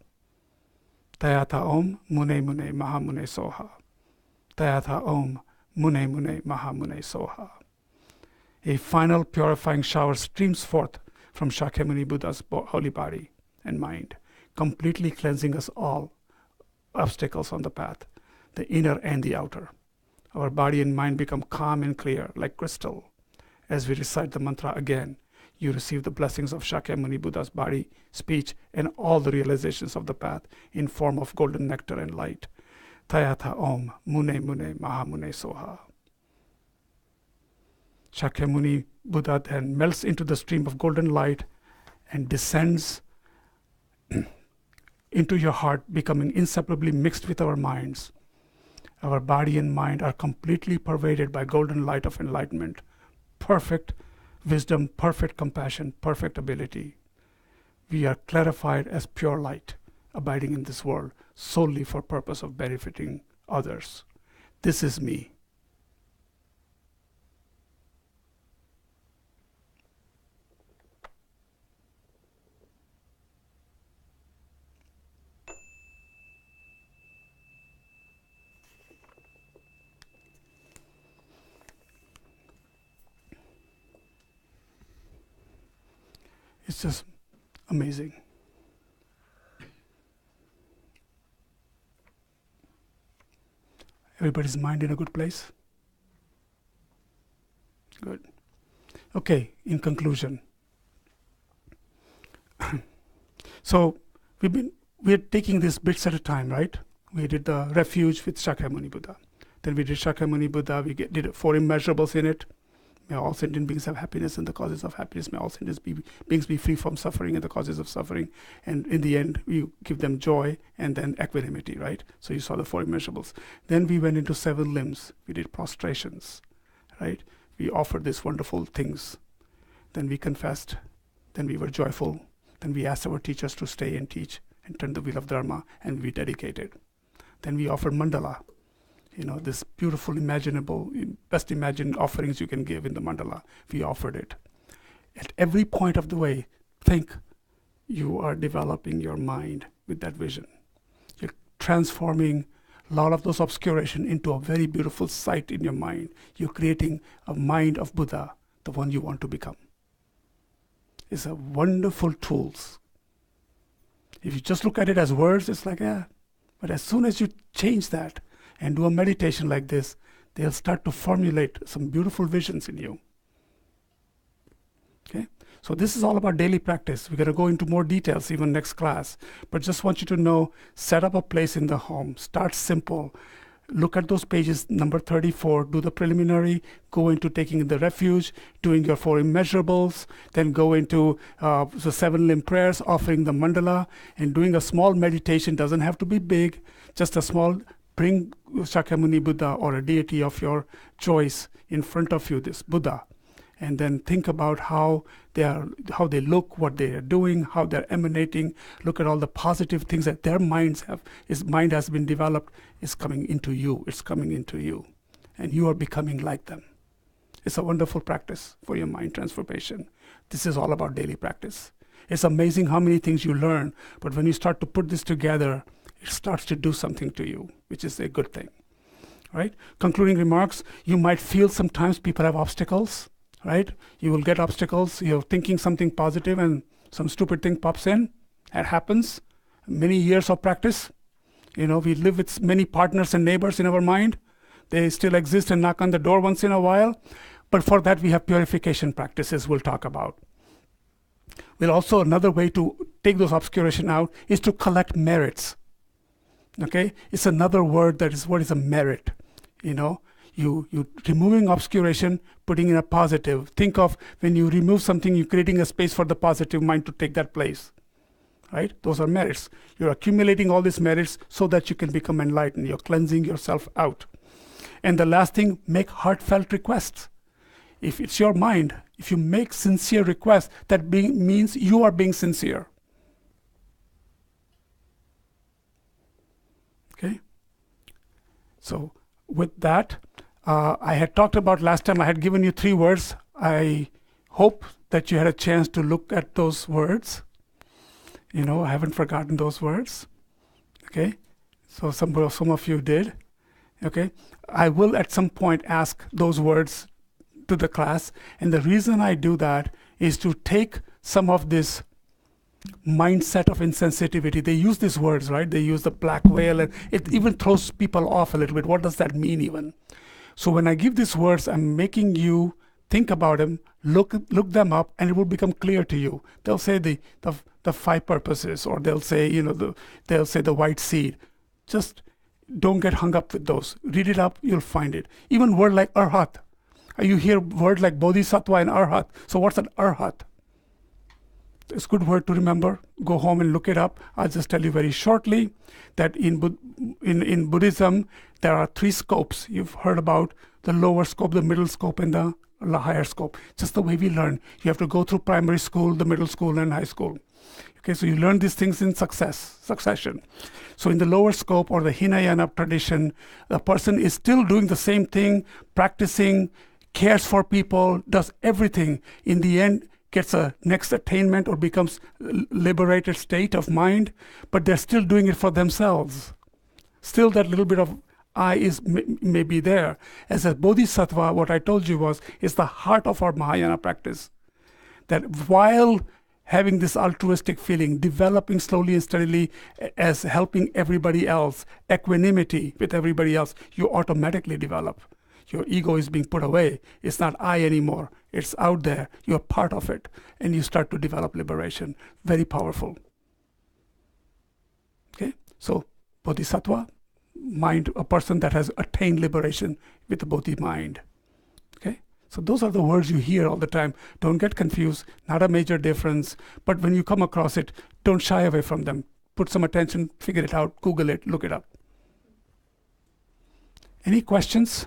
Tayatha Om Mune Mune Mahamune Soha. Tayatha Om Mune Mune Mahamune Soha. A final purifying shower streams forth from Shakyamuni Buddha's holy body and mind, completely cleansing us all obstacles on the path, the inner and the outer. Our body and mind become calm and clear like crystal. As we recite the mantra again, you receive the blessings of Shakyamuni Buddha's body, speech, and all the realizations of the path in form of golden nectar and light. Tayatha Om Mune Mune Mahamune Soha. Shakyamuni Buddha then melts into the stream of golden light and descends into your heart, becoming inseparably mixed with our minds. Our body and mind are completely pervaded by golden light of enlightenment. Perfect wisdom, perfect compassion, perfect ability. We are clarified as pure light, abiding in this world solely for purpose of benefiting others. This is me. It's just amazing. Everybody's mind in a good place? Good. Okay, in conclusion. So we're taking this bits at a time, right? We did the refuge with Shakyamuni Buddha. Then we did Shakyamuni Buddha, did 4 immeasurables in it. May all sentient beings have happiness and the causes of happiness. May all sentient beings be free from suffering and the causes of suffering. And in the end, we give them joy and then equanimity, right? So you saw the 4 immeasurables. Then we went into 7 limbs. We did prostrations, right? We offered these wonderful things. Then we confessed. Then we were joyful. Then we asked our teachers to stay and teach and turn the wheel of Dharma, and we dedicated. Then we offered mandala. This beautiful, imaginable, best imagined offerings you can give in the mandala. We offered it. At every point of the way, think you are developing your mind with that vision. You're transforming a lot of those obscuration into a very beautiful sight in your mind. You're creating a mind of Buddha, the one you want to become. It's a wonderful tools. If you just look at it as words, it's like, yeah. But as soon as you change that, and do a meditation like this, they'll start to formulate some beautiful visions in you. Okay? So this is all about daily practice. We're going to go into more details even next class. But just want you to know, set up a place in the home. Start simple. Look at those pages, number 34. Do the preliminary. Go into taking the refuge, doing your 4 immeasurables. Then go into the 7 limb prayers, offering the mandala, and doing a small meditation. Doesn't have to be big. Just a small. Bring Shakyamuni Buddha or a deity of your choice in front of you, this Buddha, and then think about how they look, what they are doing, how they're emanating. Look at all the positive things that their minds have. His mind has been developed. Is coming into you. It's coming into you, and you are becoming like them. It's a wonderful practice for your mind transformation. This is all about daily practice. It's amazing how many things you learn, but when you start to put this together, it starts to do something to you, which is a good thing, right? Concluding remarks, you might feel sometimes people have obstacles, right? You will get obstacles, you're thinking something positive and some stupid thing pops in. That happens. Many years of practice. We live with many partners and neighbors in our mind. They still exist and knock on the door once in a while. But for that, we have purification practices we'll talk about. Also, another way to take those obscuration out is to collect merits. Okay, it's another word that is what is a merit. You removing obscuration, putting in a positive. Think of when you remove something, you're creating a space for the positive mind to take that place. Right? Those are merits. You're accumulating all these merits so that you can become enlightened. You're cleansing yourself out. And the last thing, make heartfelt requests. If it's your mind, if you make sincere requests, that means you are being sincere. Okay? So with that, I had talked about last time, I had given you 3 words. I hope that you had a chance to look at those words. I haven't forgotten those words. Okay? So some of you did. Okay? I will at some point ask those words to the class. And the reason I do that is to take some of this mindset of insensitivity. They use these words, right? They use the black whale, and it even throws people off a little bit. What does that mean even? So when I give these words, I'm making you think about them, look them up, and it will become clear to you. They'll say the 5 purposes, or they'll say, they'll say the white seed. Just don't get hung up with those. Read it up, you'll find it. Even word like arhat. You hear word like bodhisattva and arhat. So what's an arhat? It's a good word to remember. Go home and look it up. I'll just tell you very shortly that in Buddhism, there are 3 scopes. You've heard about the lower scope, the middle scope, and the higher scope. Just the way we learn. You have to go through primary school, the middle school, and high school. Okay, so you learn these things in succession. So in the lower scope or the Hinayana tradition, the person is still doing the same thing, practicing, cares for people, does everything. In the end, gets a next attainment or becomes liberated state of mind, but they're still doing it for themselves. Still that little bit of I may be there. As a bodhisattva, what I told you is the heart of our Mahayana practice. That while having this altruistic feeling, developing slowly and steadily as helping everybody else, equanimity with everybody else, you automatically develop. Your ego is being put away. It's not I anymore. It's out there. You're part of it. And you start to develop liberation. Very powerful. Okay? So, bodhisattva, mind, a person that has attained liberation with the bodhi mind. Okay? So those are the words you hear all the time. Don't get confused. Not a major difference. But when you come across it, don't shy away from them. Put some attention, figure it out, Google it, look it up. Any questions?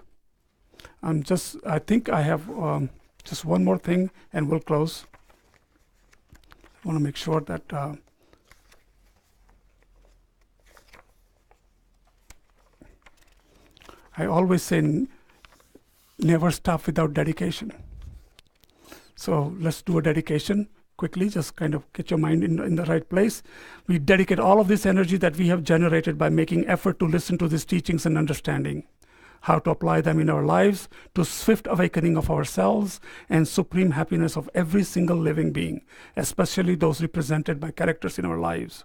I think I have just one more thing and we'll close. I want to make sure that I always say never stop without dedication. So let's do a dedication quickly, just kind of get your mind in the right place. We dedicate all of this energy that we have generated by making effort to listen to these teachings and understanding how to apply them in our lives to swift awakening of ourselves and supreme happiness of every single living being, especially those represented by characters in our lives.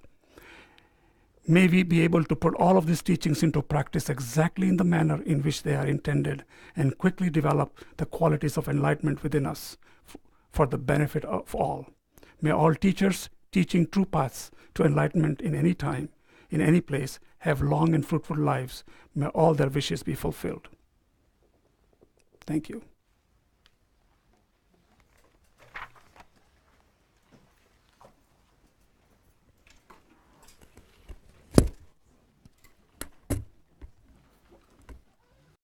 May we be able to put all of these teachings into practice exactly in the manner in which they are intended and quickly develop the qualities of enlightenment within us for the benefit of all. May all teachers teaching true paths to enlightenment in any time, in any place, have long and fruitful lives. May all their wishes be fulfilled. Thank you.